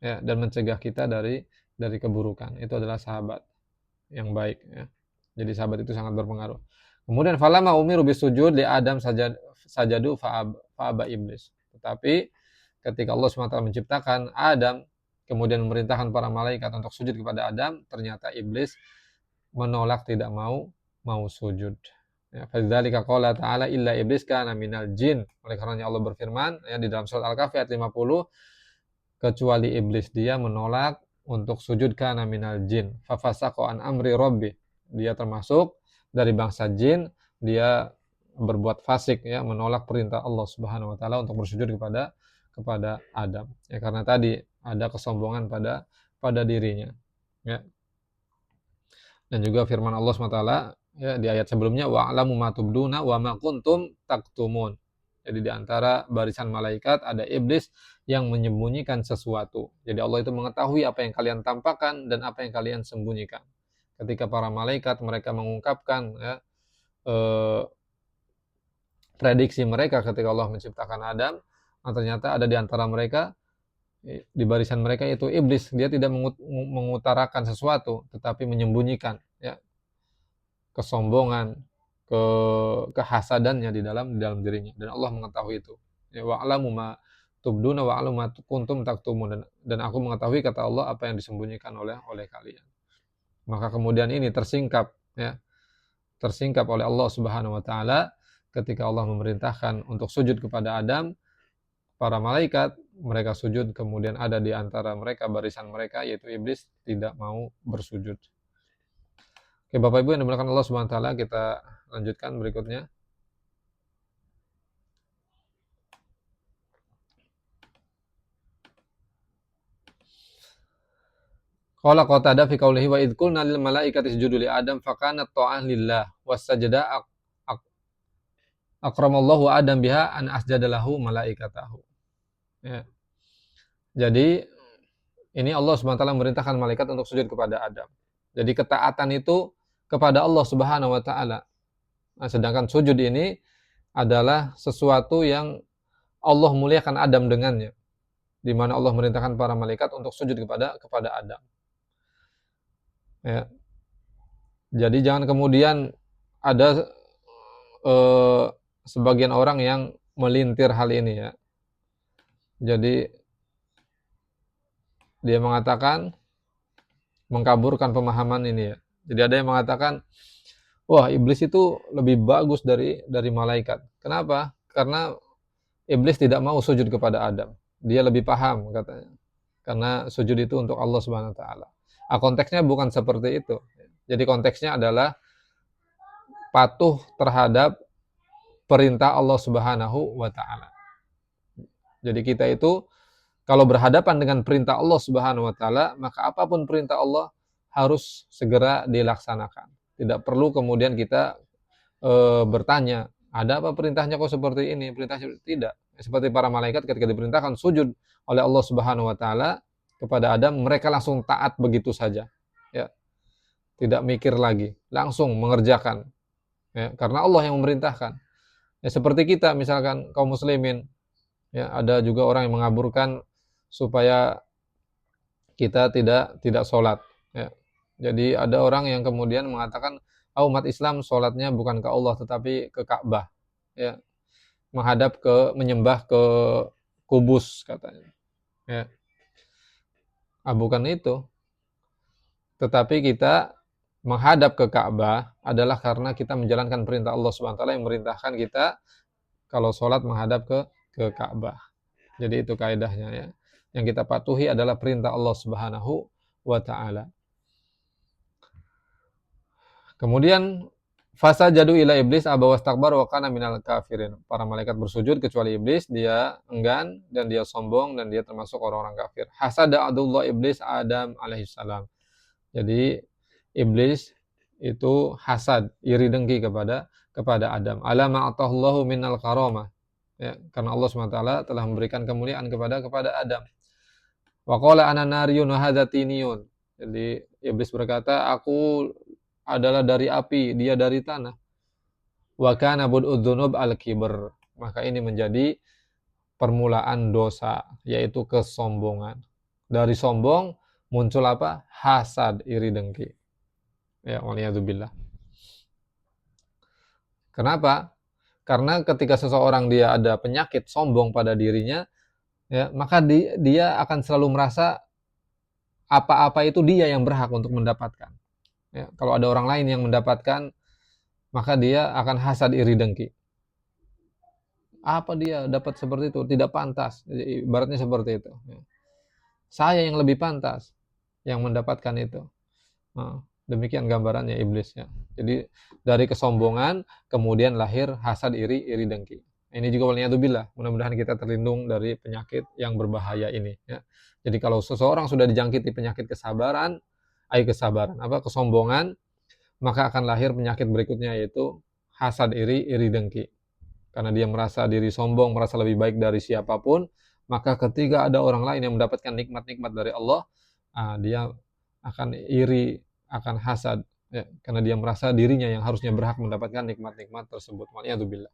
ya, dan mencegah kita dari keburukan. Itu adalah sahabat yang baik, ya. Jadi sahabat itu sangat berpengaruh. Kemudian falamma umiru bisujud li Adam sajadu fa'aba iblis. Tetapi ketika Allah SWT menciptakan Adam, kemudian memerintahkan para malaikat untuk sujud kepada Adam, ternyata iblis menolak, tidak mau sujud. Ya, fadzalika qala ta'ala illa iblis kana minal jin. Oleh karenanya Allah berfirman ya di dalam surat Al-Kahfi ayat 50, kecuali iblis dia menolak untuk sujud kana minal jin. Fafasaqa an amri rabbi. Dia termasuk dari bangsa jin, dia berbuat fasik ya, menolak perintah Allah Subhanahu wa taala untuk bersujud kepada Adam. Ya karena tadi ada kesombongan pada dirinya. Ya. Dan juga firman Allah SWT ya di ayat sebelumnya wa'lamu ma tubduna wa ma kuntum taktumun. Jadi di antara barisan malaikat ada iblis yang menyembunyikan sesuatu. Jadi Allah itu mengetahui apa yang kalian tampakkan dan apa yang kalian sembunyikan. Ketika para malaikat mereka mengungkapkan ya, prediksi mereka ketika Allah menciptakan Adam, ternyata ada di antara mereka, di barisan mereka itu iblis. Dia tidak mengutarakan sesuatu tetapi menyembunyikan ya, kesombongan, kehasadannya di dalam dirinya, dan Allah mengetahui itu. Ya, wa'lamu ma tubduna wa'lamu ma kuntum taktumun, dan aku mengetahui, kata Allah, apa yang disembunyikan oleh kalian. Maka kemudian ini tersingkap ya, tersingkap oleh Allah Subhanahu wa taala ketika Allah memerintahkan untuk sujud kepada Adam. Para malaikat mereka sujud, kemudian ada di antara mereka barisan mereka yaitu iblis tidak mau bersujud. Oke, Bapak Ibu yang dimuliakan Allah Subhanahu wa taala, kita lanjutkan berikutnya. Qala Qatadah fi qoulihi wa idh qulna lil malaikati isjudu li Adam fakanat ta'an lillah wasajada akramallahu Adam biha an asjadalahu malaikatahu. Ya. Jadi ini Allah Subhanahu wa taala memerintahkan malaikat untuk sujud kepada Adam. Jadi ketaatan itu kepada Allah Subhanahu wa taala. Nah, sedangkan sujud ini adalah sesuatu yang Allah muliakan Adam dengannya, di mana Allah memerintahkan para malaikat untuk sujud kepada Adam. Ya. Jadi jangan kemudian ada sebagian orang yang melintir hal ini ya. Jadi dia mengatakan, mengkaburkan pemahaman ini ya. Jadi ada yang mengatakan, wah, iblis itu lebih bagus dari malaikat. Kenapa? Karena iblis tidak mau sujud kepada Adam. Dia lebih paham katanya. Karena sujud itu untuk Allah Subhanahu wa taala. Nah, konteksnya bukan seperti itu. Jadi konteksnya adalah patuh terhadap perintah Allah Subhanahu wa taala. Jadi kita itu kalau berhadapan dengan perintah Allah Subhanahu wa taala, maka apapun perintah Allah harus segera dilaksanakan. Tidak perlu kemudian kita bertanya, ada apa perintahnya kok seperti ini? Perintahnya tidak. Seperti para malaikat ketika diperintahkan sujud oleh Allah Subhanahu wa taala kepada Adam, mereka langsung taat begitu saja. Ya. Tidak mikir lagi, langsung mengerjakan. Ya, karena Allah yang memerintahkan. Ya, seperti kita misalkan kaum muslimin, ya, ada juga orang yang mengaburkan supaya kita tidak sholat. Ya. Jadi ada orang yang kemudian mengatakan, umat Islam sholatnya bukan ke Allah tetapi ke Ka'bah. Ya. Menyembah ke kubus katanya. Ya. Bukan itu. Tetapi kita menghadap ke Ka'bah adalah karena kita menjalankan perintah Allah Subhanahu wa taala yang memerintahkan kita kalau sholat menghadap ke Ka'bah. Jadi itu kaidahnya ya. Yang kita patuhi adalah perintah Allah Subhanahu wa taala. Kemudian fasajadu ila iblis aba wastakbar wa kana minal kafirin. Para malaikat bersujud kecuali iblis, dia enggan dan dia sombong dan dia termasuk orang-orang kafir. Hasada adullah iblis Adam alaihissalam. Jadi iblis itu hasad, iri dengki kepada Adam. Alama atahullahu minal karamah. ya, karena Allah SWT telah memberikan kemuliaan kepada Adam. Wa qala ana nariyun wa hadza tiniyun. Jadi iblis berkata, aku adalah dari api, dia dari tanah. Wa kana bud'udz dzunub al-kibr. Maka ini menjadi permulaan dosa, yaitu kesombongan. Dari sombong muncul apa? Hasad, iri dengki. Ya, waliyadzubillah. Kenapa? Karena ketika seseorang dia ada penyakit sombong pada dirinya, ya, maka dia akan selalu merasa apa-apa itu dia yang berhak untuk mendapatkan. Ya, kalau ada orang lain yang mendapatkan, maka dia akan hasad, iri dengki. Apa dia dapat seperti itu? Tidak pantas. Jadi, ibaratnya seperti itu. Ya. Saya yang lebih pantas yang mendapatkan itu. Nah, demikian gambarannya iblis ya. Jadi dari kesombongan kemudian lahir hasad, iri dengki. Ini juga waliyadzubillah. Mudah-mudahan kita terlindung dari penyakit yang berbahaya ini ya. Jadi kalau seseorang sudah dijangkiti penyakit kesombongan, maka akan lahir penyakit berikutnya yaitu hasad, iri dengki. Karena dia merasa diri sombong, merasa lebih baik dari siapapun, maka ketika ada orang lain yang mendapatkan nikmat-nikmat dari Allah, dia akan iri, akan hasad, ya, karena dia merasa dirinya yang harusnya berhak mendapatkan nikmat-nikmat tersebut. Waliyadzubillah.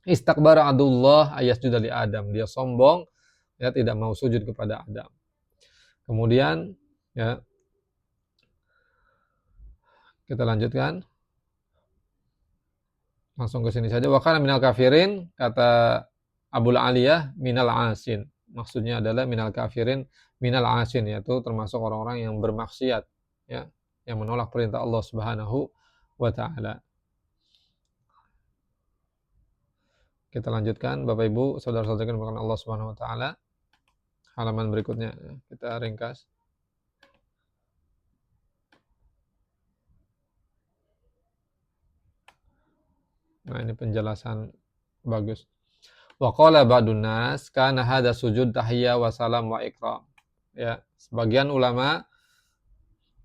Istakbara adullah ayasjuda li Adam. Dia sombong, ya, tidak mau sujud kepada Adam. Kemudian, ya, kita lanjutkan. Langsung ke sini saja. Wa kana minal kafirin, kata Abul Aliyah, minal asin. Maksudnya adalah minal kafirin, minal asin, yaitu termasuk orang-orang yang bermaksiat, ya, yang menolak perintah Allah Subhanahu wa taala. Kita lanjutkan Bapak Ibu, saudara-saudara yang dimuliakan Allah Subhanahu wa taala. Halaman berikutnya kita ringkas. Nah, ini penjelasan bagus. Wa qala ba'dun nas kana hadza sujud tahiyya wa salam wa ikram. Ya, sebagian ulama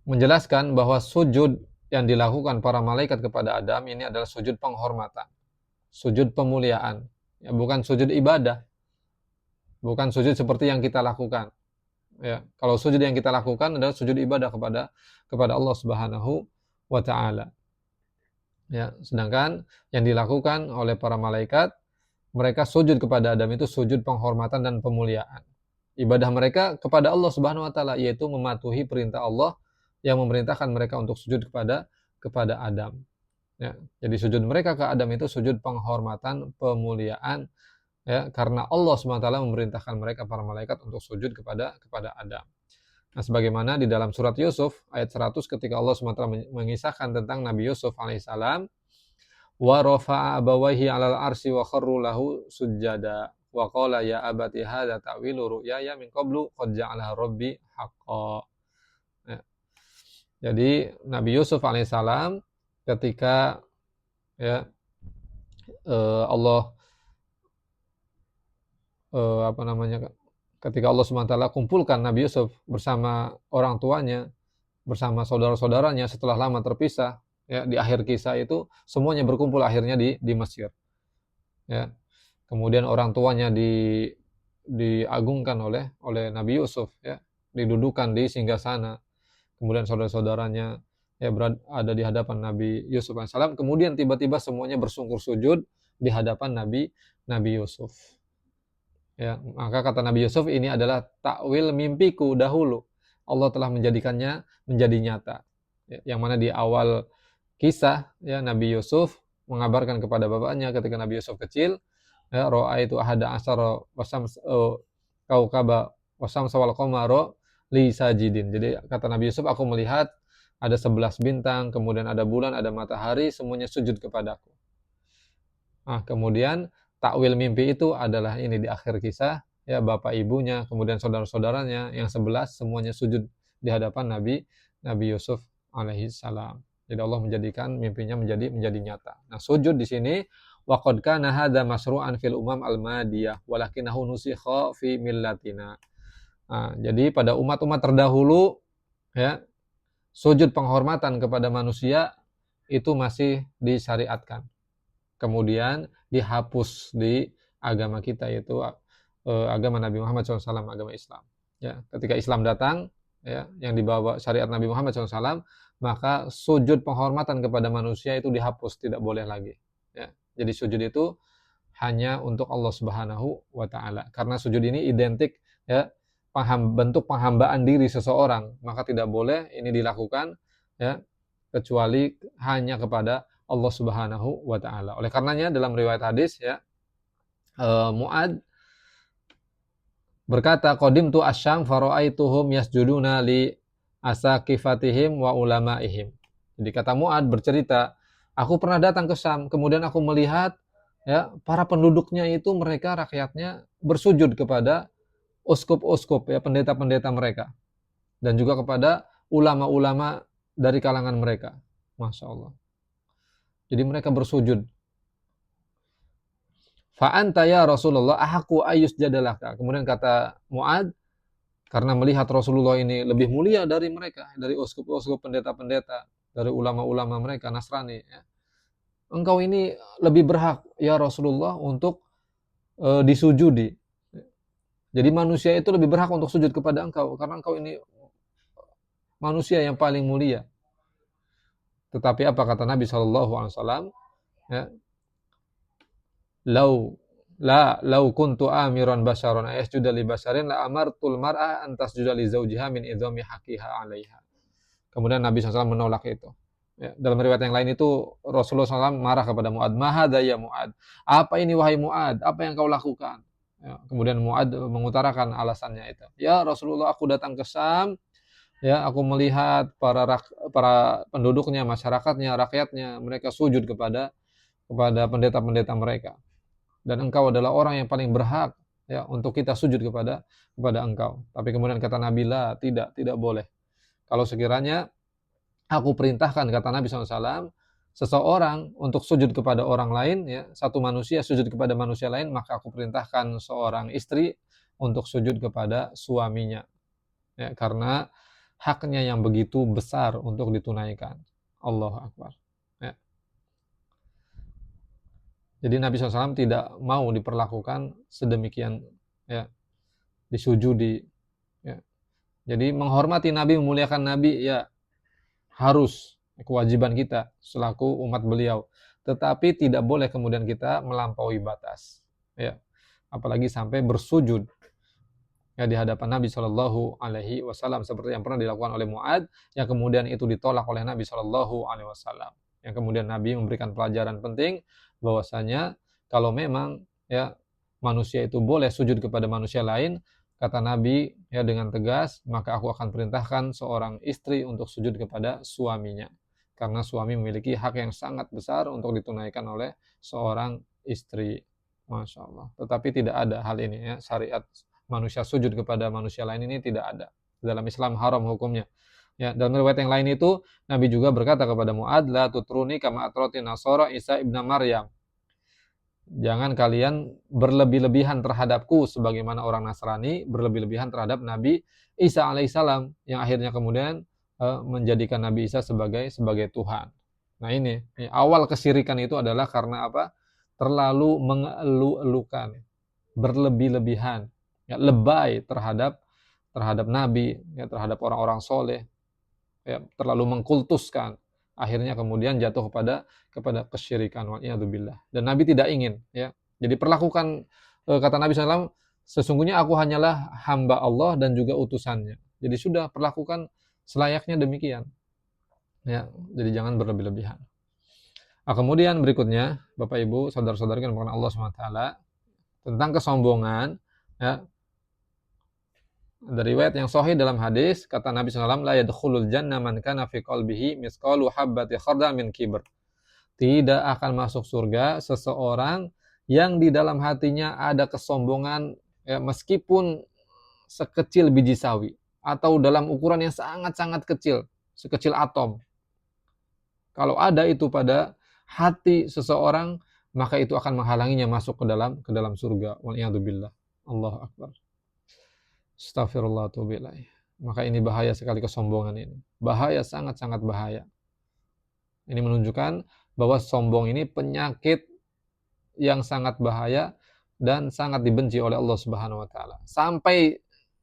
menjelaskan bahwa sujud yang dilakukan para malaikat kepada Adam ini adalah sujud penghormatan, sujud pemuliaan, ya, bukan sujud ibadah, bukan sujud seperti yang kita lakukan. Ya, kalau sujud yang kita lakukan adalah sujud ibadah kepada Allah Subhanahu wa taala. Ya, sedangkan yang dilakukan oleh para malaikat, mereka sujud kepada Adam itu sujud penghormatan dan pemuliaan. Ibadah mereka kepada Allah Subhanahu wa taala yaitu mematuhi perintah Allah yang memerintahkan mereka untuk sujud kepada Adam. Ya, jadi sujud mereka ke Adam itu sujud penghormatan, pemuliaan, ya, karena Allah SWT memerintahkan mereka para malaikat untuk sujud kepada Adam. Nah, sebagaimana di dalam surat Yusuf ayat 100 ketika Allah SWT mengisahkan tentang Nabi Yusuf alaihissalam, wa rafa'a abawaihi 'alal arsy wa kharru lahu sujada wa qala ya abati hadza ta'wilu ru'yaya min qablu qad ja'alaha rabbi haqqan. Ya. Jadi Nabi Yusuf alaihissalam ketika, ya, Allah ketika Allah SWT kumpulkan Nabi Yusuf bersama orang tuanya, bersama saudara-saudaranya setelah lama terpisah, ya, di akhir kisah itu semuanya berkumpul akhirnya di Mesir. Ya. Kemudian orang tuanya diagungkan oleh Nabi Yusuf, ya, didudukan di singgasana. Kemudian saudara-saudaranya, ya, ada di hadapan Nabi Yusuf alaihissalam. Kemudian tiba-tiba semuanya bersungkur sujud di hadapan Nabi Yusuf. Ya, maka kata Nabi Yusuf, ini adalah takwil mimpiku dahulu. Allah telah menjadikannya menjadi nyata. Ya, yang mana di awal kisah, ya, Nabi Yusuf mengabarkan kepada bapaknya ketika Nabi Yusuf kecil, ya, ra'aitu ahada asyara wasams kaukaba wasamsa wal qamara li sajidin. Jadi kata Nabi Yusuf, aku melihat ada 11 bintang, kemudian ada bulan, ada matahari, semuanya sujud kepadaku. Nah, kemudian takwil mimpi itu adalah ini di akhir kisah, ya, bapak ibunya, kemudian saudara-saudaranya yang 11 semuanya sujud di hadapan Nabi Yusuf alaihissalam. Jadi Allah menjadikan mimpinya menjadi nyata. Nah, sujud di sini waqad kana hadza masru'an fil umam al-madiyah walakinahu nusikha fi millatina. Nah, jadi pada umat-umat terdahulu, ya, sujud penghormatan kepada manusia itu masih disyariatkan. Kemudian dihapus di agama kita, yaitu agama Nabi Muhammad SAW, agama Islam. Ya, ketika Islam datang, ya, yang dibawa syariat Nabi Muhammad SAW, maka sujud penghormatan kepada manusia itu dihapus, tidak boleh lagi. Ya, jadi sujud itu hanya untuk Allah Subhanahu wa Ta'ala. Karena sujud ini identik, ya, bentuk penghambaan diri seseorang, maka tidak boleh ini dilakukan, ya, kecuali hanya kepada Allah Subhanahu wa Ta'ala. Oleh karenanya dalam riwayat hadis, ya, Mu'ad berkata, qadimtu asyam fara'aituhum yasjuduna li asaqifatihim wa ulamaihim. Jadi kata Mu'ad bercerita, aku pernah datang ke Syam, kemudian aku melihat, ya, para penduduknya itu, mereka rakyatnya bersujud kepada uskup-uskup, ya, pendeta-pendeta mereka, dan juga kepada ulama-ulama dari kalangan mereka. Masya Allah. Jadi mereka bersujud. Fa'anta ya Rasulullah ahaku ayus jadalaka. Kemudian kata Mu'ad, karena melihat Rasulullah ini lebih mulia dari mereka, dari uskup-uskup, pendeta-pendeta, dari ulama-ulama mereka Nasrani, ya, engkau ini lebih berhak ya Rasulullah untuk disujudi. Jadi manusia itu lebih berhak untuk sujud kepada engkau, karena engkau ini manusia yang paling mulia. Tetapi apa kata Nabi SAW? Ya, lau kuntu amiran basyaron ayasjuda li basyarin la amartul mar'a an tasjuda li zawjiha min idhami haqiha 'alaiha. Kemudian Nabi SAW menolak itu. Ya, dalam riwayat yang lain itu Rasulullah SAW marah kepada Mu'ad. Mahadha ya Mu'ad. Apa ini wahai Mu'ad? Apa yang kau lakukan? Ya, kemudian Mu'ad mengutarakan alasannya itu. Ya Rasulullah, aku datang ke Syam. Ya, aku melihat para penduduknya, masyarakatnya, rakyatnya, mereka sujud kepada pendeta-pendeta mereka. Dan engkau adalah orang yang paling berhak, ya, untuk kita sujud kepada engkau. Tapi kemudian kata Nabi, tidak boleh. Kalau sekiranya aku perintahkan, kata Nabi SAW, seseorang untuk sujud kepada orang lain, ya, satu manusia sujud kepada manusia lain, maka aku perintahkan seorang istri untuk sujud kepada suaminya, ya, karena haknya yang begitu besar untuk ditunaikan. Allahu Akbar. Ya. Jadi Nabi SAW tidak mau diperlakukan sedemikian, ya, disujudi. Ya. Jadi menghormati Nabi, memuliakan Nabi, ya, harus kewajiban kita selaku umat beliau. Tetapi tidak boleh kemudian kita melampaui batas. Ya. Apalagi sampai bersujud, ya, di hadapan Nabi Shallallahu Alaihi Wasallam seperti yang pernah dilakukan oleh Mu'ad, yang kemudian itu ditolak oleh Nabi Shallallahu Alaihi Wasallam. Yang kemudian Nabi memberikan pelajaran penting bahwasanya kalau memang, ya, manusia itu boleh sujud kepada manusia lain, kata Nabi, ya, dengan tegas, maka aku akan perintahkan seorang istri untuk sujud kepada suaminya, karena suami memiliki hak yang sangat besar untuk ditunaikan oleh seorang istri. Masya Allah. Tetapi tidak ada hal ini, ya, syariat manusia sujud kepada manusia lain ini tidak ada. Dalam Islam haram hukumnya. Ya, dalam riwayat yang lain itu Nabi juga berkata kepada Mu'ad, la tutruni kama atrati Nasara Isa ibn Maryam. Jangan kalian berlebih-lebihan terhadapku sebagaimana orang Nasrani berlebih-lebihan terhadap Nabi Isa alaihissalam, yang akhirnya kemudian menjadikan Nabi Isa sebagai Tuhan. Nah ini awal kesyirikan itu adalah karena apa? Terlalu mengeluh-elukan, berlebih-lebihan, ya, lebay terhadap Nabi, ya, terhadap orang-orang soleh, ya, terlalu mengkultuskan, akhirnya kemudian jatuh kepada kesyirikan, waliyadzubillah. Dan Nabi tidak ingin, ya. Jadi perlakukan, kata Nabi SAW, sesungguhnya aku hanyalah hamba Allah dan juga utusannya. Jadi sudah perlakukan selayaknya demikian, ya. Jadi jangan berlebih-lebihan. Nah, kemudian berikutnya, Bapak Ibu, saudara-saudari yang dimuliakan Allah SWT, tentang kesombongan, ya. Dari riwayat yang sahih dalam hadis, kata Nabi SAW, la yadkhulul jannah man kana fi qalbihi misqalu habbati khardal min kibr. Tidak akan masuk surga seseorang yang di dalam hatinya ada kesombongan, ya, meskipun sekecil biji sawi atau dalam ukuran yang sangat-sangat kecil, sekecil atom. Kalau ada itu pada hati seseorang, maka itu akan menghalanginya masuk ke dalam surga. Waliyadzubillah. Allahu Akbar. Astaghfirullah wa billahi. Maka ini bahaya sekali kesombongan ini. Bahaya, sangat-sangat bahaya. Ini menunjukkan bahwa sombong ini penyakit yang sangat bahaya, dan sangat dibenci oleh Allah Subhanahu wa taala. Sampai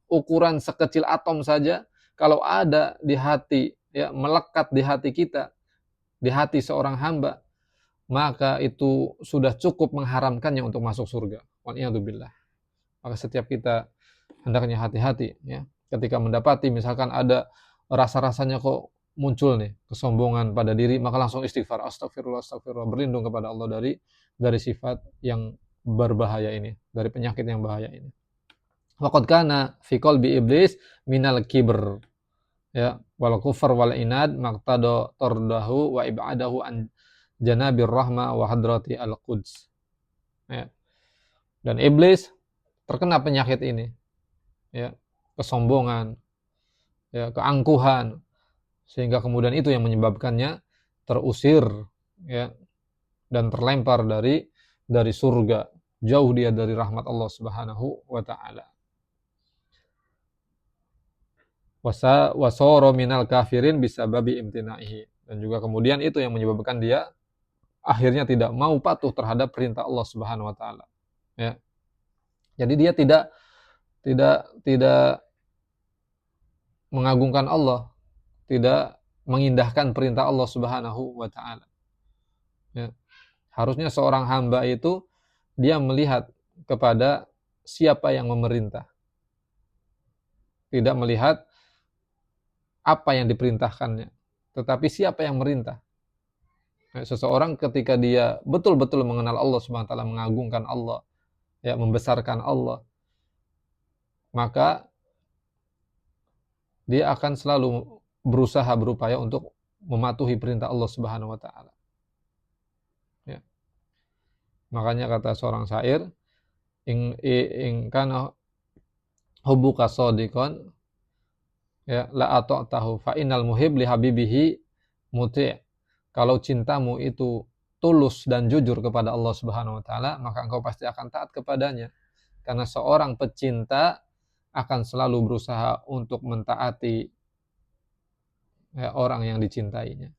ukuran sekecil atom saja kalau ada di hati, ya, melekat di hati kita, di hati seorang hamba, maka itu sudah cukup mengharamkannya untuk masuk surga. Waliyadzubillah. Maka setiap kita hendaknya hati-hati, ya. Ketika mendapati misalkan ada rasa-rasanya kok muncul nih kesombongan pada diri, maka langsung istighfar, astagfirullah, astagfirullah, berlindung kepada Allah dari sifat yang berbahaya ini, dari penyakit yang bahaya ini. Waqad kana fi qalbi iblis minal kibr, ya, wal kufar wal inad maqtada tardahu wa ibadahu an janabir rahma wa hadrati al quds, ya. Dan iblis terkena penyakit ini, ya, kesombongan, ya, keangkuhan, sehingga kemudian itu yang menyebabkannya terusir, ya, dan terlempar dari surga, jauh dia dari rahmat Allah Subhanahu wa taala. Wasoro minal kafirin bisababi imtinaihi, dan juga kemudian itu yang menyebabkan dia akhirnya tidak mau patuh terhadap perintah Allah Subhanahu wa taala, ya. Jadi dia tidak mengagungkan Allah, tidak mengindahkan perintah Allah Subhanahu wa taala, ya. Harusnya seorang hamba itu dia melihat kepada siapa yang memerintah, tidak melihat apa yang diperintahkannya, tetapi siapa yang merintah. Seseorang ketika dia betul-betul mengenal Allah Subhanahu wa taala, mengagungkan Allah, ya, membesarkan Allah, maka dia akan selalu berusaha, berupaya untuk mematuhi perintah Allah Subhanahu wa taala, ya. Makanya kata seorang syair, in kana hubbuka shadiqan, ya, la ata'tahu fa innal muhib li habibihi muti'. Kalau cintamu itu tulus dan jujur kepada Allah Subhanahu wa taala, maka engkau pasti akan taat kepadanya. Karena seorang pecinta akan selalu berusaha untuk mentaati, ya, orang yang dicintainya.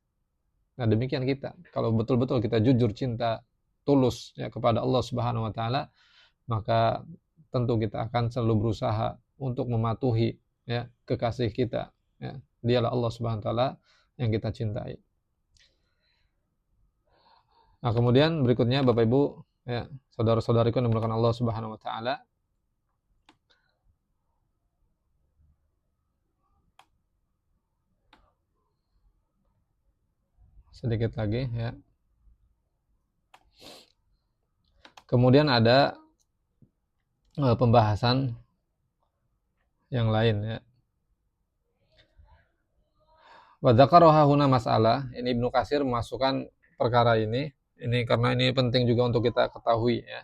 Nah, demikian kita. Kalau betul-betul kita jujur cinta tulus, ya, kepada Allah Subhanahu wa taala, maka tentu kita akan selalu berusaha untuk mematuhi, ya, kekasih kita, ya. Dialah Allah Subhanahu wa taala yang kita cintai. Nah, kemudian berikutnya Bapak Ibu, ya, saudara-saudariku yang dimuliakan Allah Subhanahu wa taala, sedikit lagi, ya. Kemudian ada pembahasan yang lain, ya. Wa dzakaraha huna masalah. Ini Ibnu Katsir memasukkan perkara ini karena ini penting juga untuk kita ketahui, ya.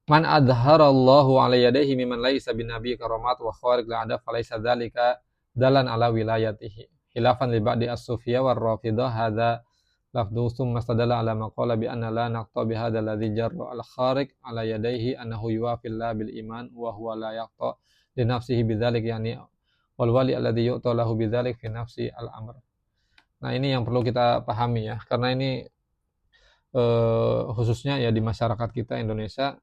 Man adharallahu ala yadayhi mimman laisa binabi karamat wa khariq la'ada falaysa dzalika dalan ala wilayatihi. Khilafan li ba'di as-sufiyya war rafidah hadza lafdhu thumma istadalla ala maqala bi anna la naqta bi hadha alladhi jarra al khariq ala yadayhi annahu yuwafil la bil iman wa huwa la yaqta li nafsihi bidzalik, yani wal wali alladhi yu'ta lahu bidzalik fi nafsi al amr. Nah, ini yang perlu kita pahami, ya, karena ini khususnya, ya, di masyarakat kita Indonesia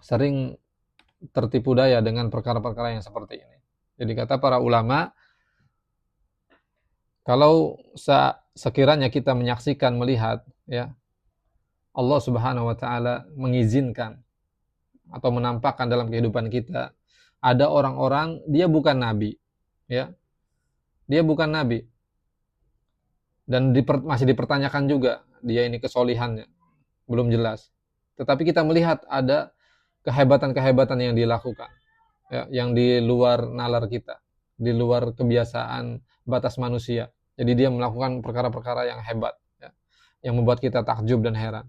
sering tertipu daya dengan perkara-perkara yang seperti ini. Jadi kata para ulama, kalau sekiranya kita menyaksikan, melihat, ya, Allah Subhanahu wa taala mengizinkan atau menampakkan dalam kehidupan kita ada orang-orang dia bukan nabi, ya. Dia bukan nabi. Dan masih dipertanyakan juga dia ini kesolihannya, belum jelas. Tetapi kita melihat ada kehebatan-kehebatan yang dilakukan, ya, yang di luar nalar kita, di luar kebiasaan batas manusia. Jadi dia melakukan perkara-perkara yang hebat, ya, yang membuat kita takjub dan heran.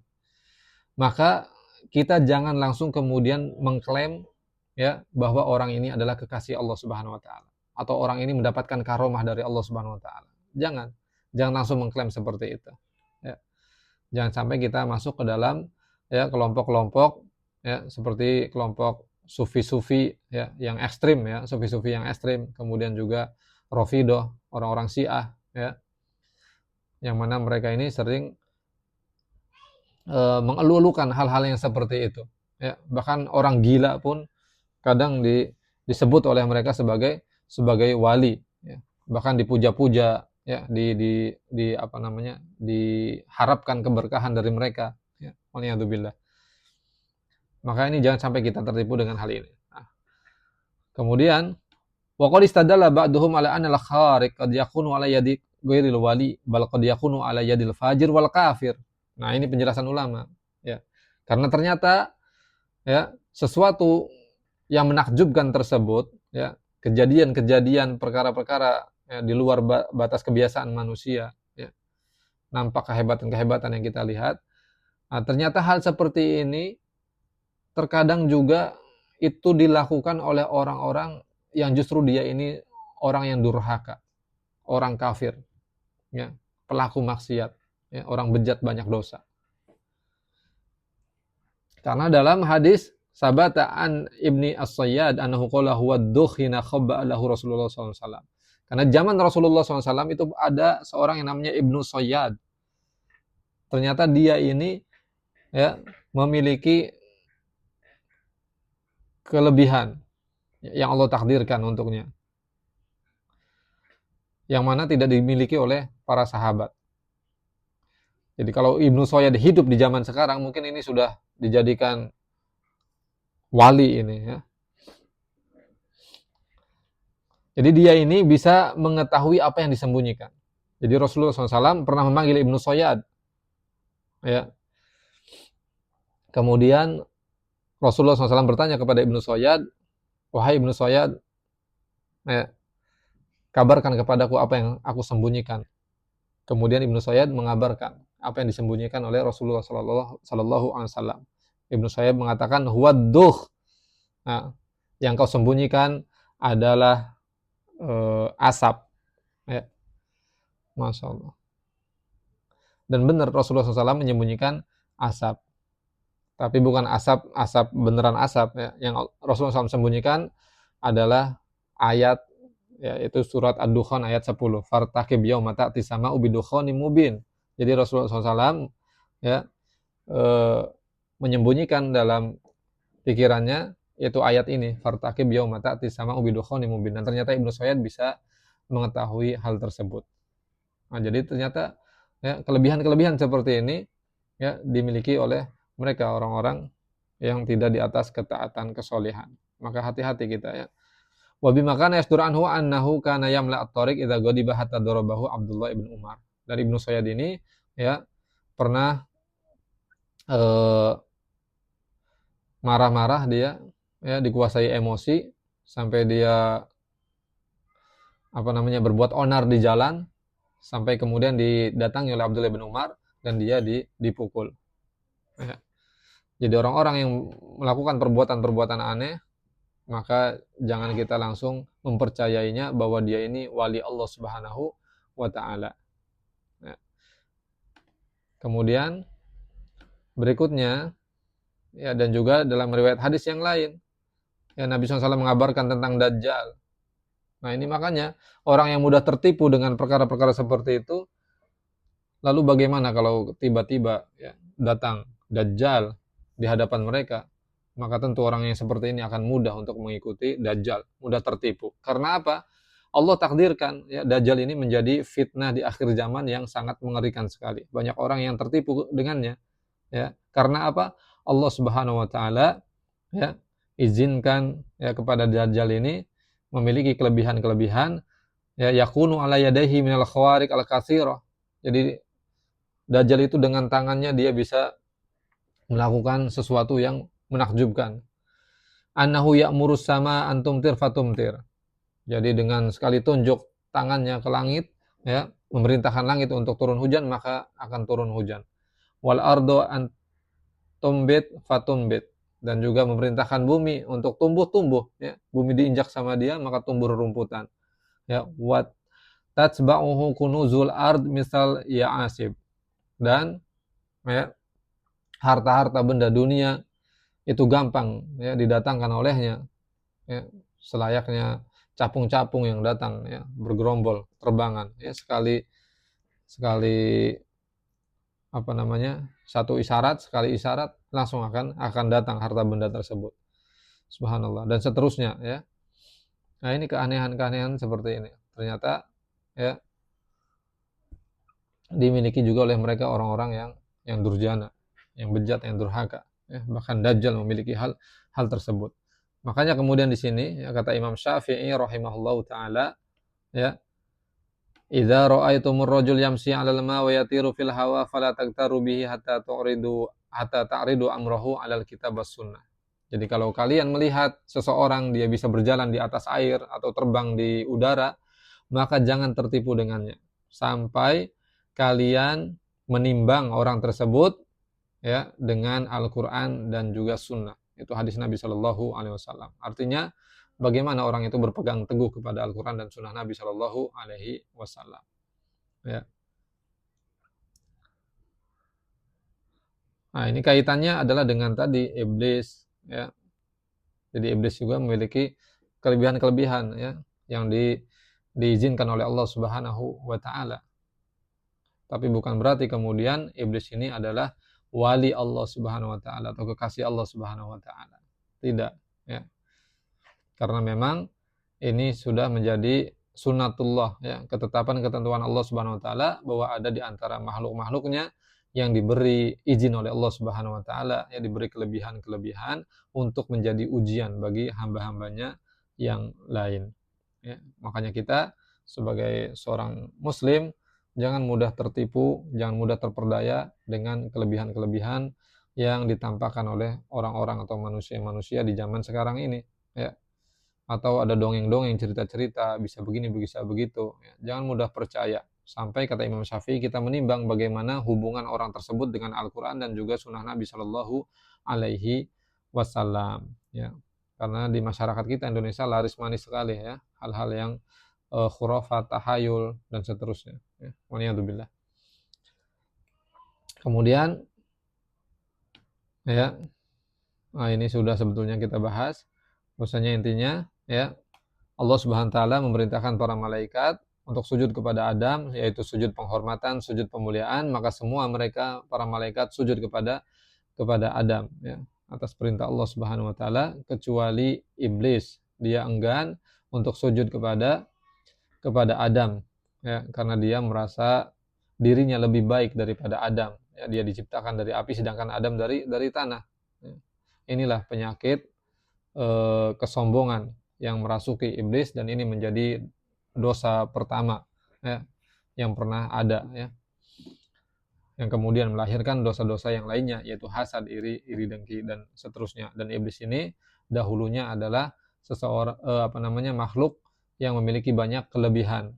Maka kita jangan langsung kemudian mengklaim, ya, bahwa orang ini adalah kekasih Allah Subhanahu wa taala atau orang ini mendapatkan karomah dari Allah Subhanahu wa taala. Jangan langsung mengklaim seperti itu, ya. Jangan sampai kita masuk ke dalam, ya, kelompok-kelompok, ya, seperti kelompok sufi-sufi, ya, yang ekstrim, ya, sufi-sufi yang ekstrim, kemudian juga Rafidah, orang-orang Syiah, ya, yang mana mereka ini sering mengeluh-elukan hal-hal yang seperti itu. Ya, bahkan orang gila pun kadang disebut oleh mereka sebagai wali, ya. Bahkan dipuja-puja, ya, di apa namanya, diharapkan keberkahan dari mereka, ya. Waliyadzubillah. Maka ini jangan sampai kita tertipu dengan hal ini. Nah, kemudian wa qad istadalla ba'duhum ala anna al-khariq qad yakunu ala yadi ghairil wali bal qad yakunu ala yadil fajir wal kafir. Nah, ini penjelasan ulama, ya. Karena ternyata, ya, sesuatu yang menakjubkan tersebut, ya, kejadian-kejadian, perkara-perkara, ya, di luar batas kebiasaan manusia, ya, nampak kehebatan-kehebatan yang kita lihat. Nah, ternyata hal seperti ini terkadang juga itu dilakukan oleh orang-orang yang justru dia ini orang yang durhaka, orang kafir, ya, pelaku maksiat, ya, orang bejat banyak dosa. Karena dalam hadis sabata an Ibni As-Sayyad annahu qala huwa dukhina khabba lahu Rasulullah SAW. Karena zaman Rasulullah SAW itu ada seorang yang namanya Ibnu Sayyad. Ternyata dia ini, ya, memiliki kelebihan yang Allah takdirkan untuknya, yang mana tidak dimiliki oleh para sahabat. Jadi kalau Ibnu Sayyad hidup di zaman sekarang, mungkin ini sudah dijadikan wali ini, ya. Jadi dia ini bisa mengetahui apa yang disembunyikan. Jadi Rasulullah SAW pernah memanggil Ibnu Sayyad, ya. Kemudian Rasulullah SAW bertanya kepada Ibnu Sayyad, wahai Ibnu Sayyad, ya, kabarkan kepadaku apa yang aku sembunyikan. Kemudian Ibnu Sayyad mengabarkan apa yang disembunyikan oleh Rasulullah SAW. Ibnu Sayyad mengatakan, huwadduh. Nah, yang kau sembunyikan adalah asap. Ya. Masya Allah. Dan benar Rasulullah SAW menyembunyikan asap. Tapi bukan asap beneran asap, ya. Yang Rasulullah SAW sembunyikan adalah ayat, yaitu surat Ad-Dukhan ayat 10. Fartaqib yauma ta'ti sama'u bidukhanin mubin. Jadi Rasulullah SAW, ya, menyembunyikan dalam pikirannya yaitu ayat ini, fartaqib yauma ta'ti sama'u bidukhanin mubin. Dan ternyata Ibnu Sayyad bisa mengetahui hal tersebut. Nah, jadi ternyata, ya, kelebihan-kelebihan seperti ini, ya, dimiliki oleh mereka orang-orang yang tidak di atas ketaatan kesolehan. Maka hati-hati kita, ya. Wa bimakana yasdur anhu annahu kana yamla at-tariq idza ghadiba hatta darabahu Abdullah ibn Umar. Dari Ibnu Sayyad ini, ya, pernah marah-marah dia, ya, dikuasai emosi sampai dia apa namanya berbuat onar di jalan, sampai kemudian didatangi oleh Abdullah bin Umar dan dia dipukul. Ya. Jadi orang-orang yang melakukan perbuatan-perbuatan aneh, maka jangan kita langsung mempercayainya bahwa dia ini wali Allah Subhanahu wa Ta'ala. Ya. Kemudian berikutnya, ya, dan juga dalam riwayat hadis yang lain, ya, Nabi SAW mengabarkan tentang Dajjal. Nah, ini makanya orang yang mudah tertipu dengan perkara-perkara seperti itu, lalu bagaimana kalau tiba-tiba, ya, datang Dajjal di hadapan mereka, maka tentu orang yang seperti ini akan mudah untuk mengikuti Dajjal, mudah tertipu. Karena apa? Allah takdirkan, ya, Dajjal ini menjadi fitnah di akhir zaman yang sangat mengerikan sekali. Banyak orang yang tertipu dengannya, ya. Karena apa? Allah Subhanahu wa Ta'ala, ya, izinkan, ya, kepada Dajjal ini memiliki kelebihan-kelebihan, ya, yakunu ala yadayhi minal khawariq al-katsirah. Jadi Dajjal itu dengan tangannya dia bisa melakukan sesuatu yang menakjubkan. Annahu ya'murus sama antumtir fatumtir. Jadi dengan sekali tunjuk tangannya ke langit, ya, memerintahkan langit untuk turun hujan, maka akan turun hujan. Wal ardo antumbit fatumbit. Dan juga memerintahkan bumi untuk tumbuh-tumbuh, ya. Bumi diinjak sama dia, maka tumbuh rerumputan. Ya, wat tatsba'uhu kunuzul ard misal ya'asib. Dan, ya, harta-harta benda dunia itu gampang, ya, didatangkan olehnya, ya, selayaknya capung-capung yang datang, ya, bergerombol terbangan, ya, sekali satu isyarat, sekali isyarat langsung akan datang harta benda tersebut. Subhanallah, dan seterusnya ya. Nah, ini keanehan-keanehan seperti ini. Ternyata ya dimiliki juga oleh mereka orang-orang yang durjana, yang bejat, yang durhaka. Ya, bahkan Dajjal memiliki hal tersebut. Makanya kemudian di sini ya, kata Imam Syafi'i rahimahullahu taala ya, idza ra'aitumur rajul yamshi 'alal ma wa yatiru fil hawa fala tagtaru bihi hatta ta'ridu amrahu 'alal kitab was sunnah. Jadi kalau kalian melihat seseorang dia bisa berjalan di atas air atau terbang di udara, maka jangan tertipu dengannya sampai kalian menimbang orang tersebut ya dengan Al-Qur'an dan juga sunnah. Itu hadis Nabi Shallallahu alaihi wasallam. Artinya bagaimana orang itu berpegang teguh kepada Al-Qur'an dan sunnah Nabi Shallallahu alaihi wasallam. Ya. Nah, ini kaitannya adalah dengan tadi iblis ya. Jadi iblis juga memiliki kelebihan-kelebihan ya yang diizinkan oleh Allah Subhanahu wa taala. Tapi bukan berarti kemudian iblis ini adalah wali Allah Subhanahu wa taala atau kekasih Allah Subhanahu wa taala. Tidak, ya. Karena memang ini sudah menjadi sunnatullah ya, ketetapan ketentuan Allah Subhanahu wa taala bahwa ada di antara makhluk-makhluknya yang diberi izin oleh Allah Subhanahu wa taala, ya diberi kelebihan-kelebihan untuk menjadi ujian bagi hamba-hambanya yang lain. Ya, makanya kita sebagai seorang muslim jangan mudah tertipu, jangan mudah terperdaya dengan kelebihan-kelebihan yang ditampakkan oleh orang-orang atau manusia-manusia di zaman sekarang ini, ya. Atau ada dongeng-dongeng, cerita-cerita, bisa begini, bisa begitu. Ya. Jangan mudah percaya. Sampai kata Imam Syafi'i kita menimbang bagaimana hubungan orang tersebut dengan Al-Quran dan juga sunnah Nabi Shallallahu Alaihi Wasallam. Ya. Karena di masyarakat kita Indonesia laris manis sekali ya hal-hal yang khurafat, tahayul dan seterusnya. Ya. Waliyadzubillah. Kemudian ya, nah ini sudah sebetulnya kita bahas. Bahwasanya intinya ya Allah Subhanahu wa taala memerintahkan para malaikat untuk sujud kepada Adam, yaitu sujud penghormatan, sujud pemuliaan, maka semua mereka para malaikat sujud kepada Adam ya, atas perintah Allah Subhanahu wa taala, kecuali iblis. Dia enggan untuk sujud kepada Adam ya, karena dia merasa dirinya lebih baik daripada Adam. Ya, dia diciptakan dari api sedangkan Adam dari tanah. Ya. Inilah penyakit kesombongan yang merasuki iblis, dan ini menjadi dosa pertama ya, yang pernah ada ya, yang kemudian melahirkan dosa-dosa yang lainnya, yaitu hasad, iri dengki dan seterusnya. Dan iblis ini dahulunya adalah seseorang makhluk yang memiliki banyak kelebihan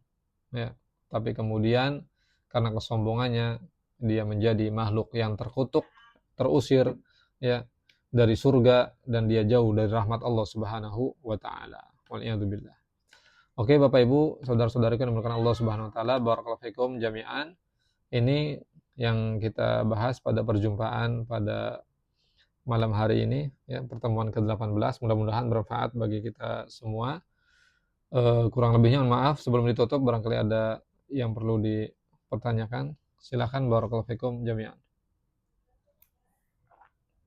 ya, tapi kemudian karena kesombongannya dia menjadi makhluk yang terkutuk, terusir ya dari surga, dan dia jauh dari rahmat Allah Subhanahu wa taala. Waliyadzubillah. Oke, Bapak Ibu, saudara-saudariku yang dimuliakan Allah Subhanahu wa taala, barakallahu fikum jami'an. Ini yang kita bahas pada perjumpaan pada malam hari ini ya, pertemuan ke-18. Mudah-mudahan bermanfaat bagi kita semua. Kurang lebihnya mohon maaf. Sebelum ditutup barangkali ada yang perlu dipertanyakan. Silakan, barakallahu fikum jami'an.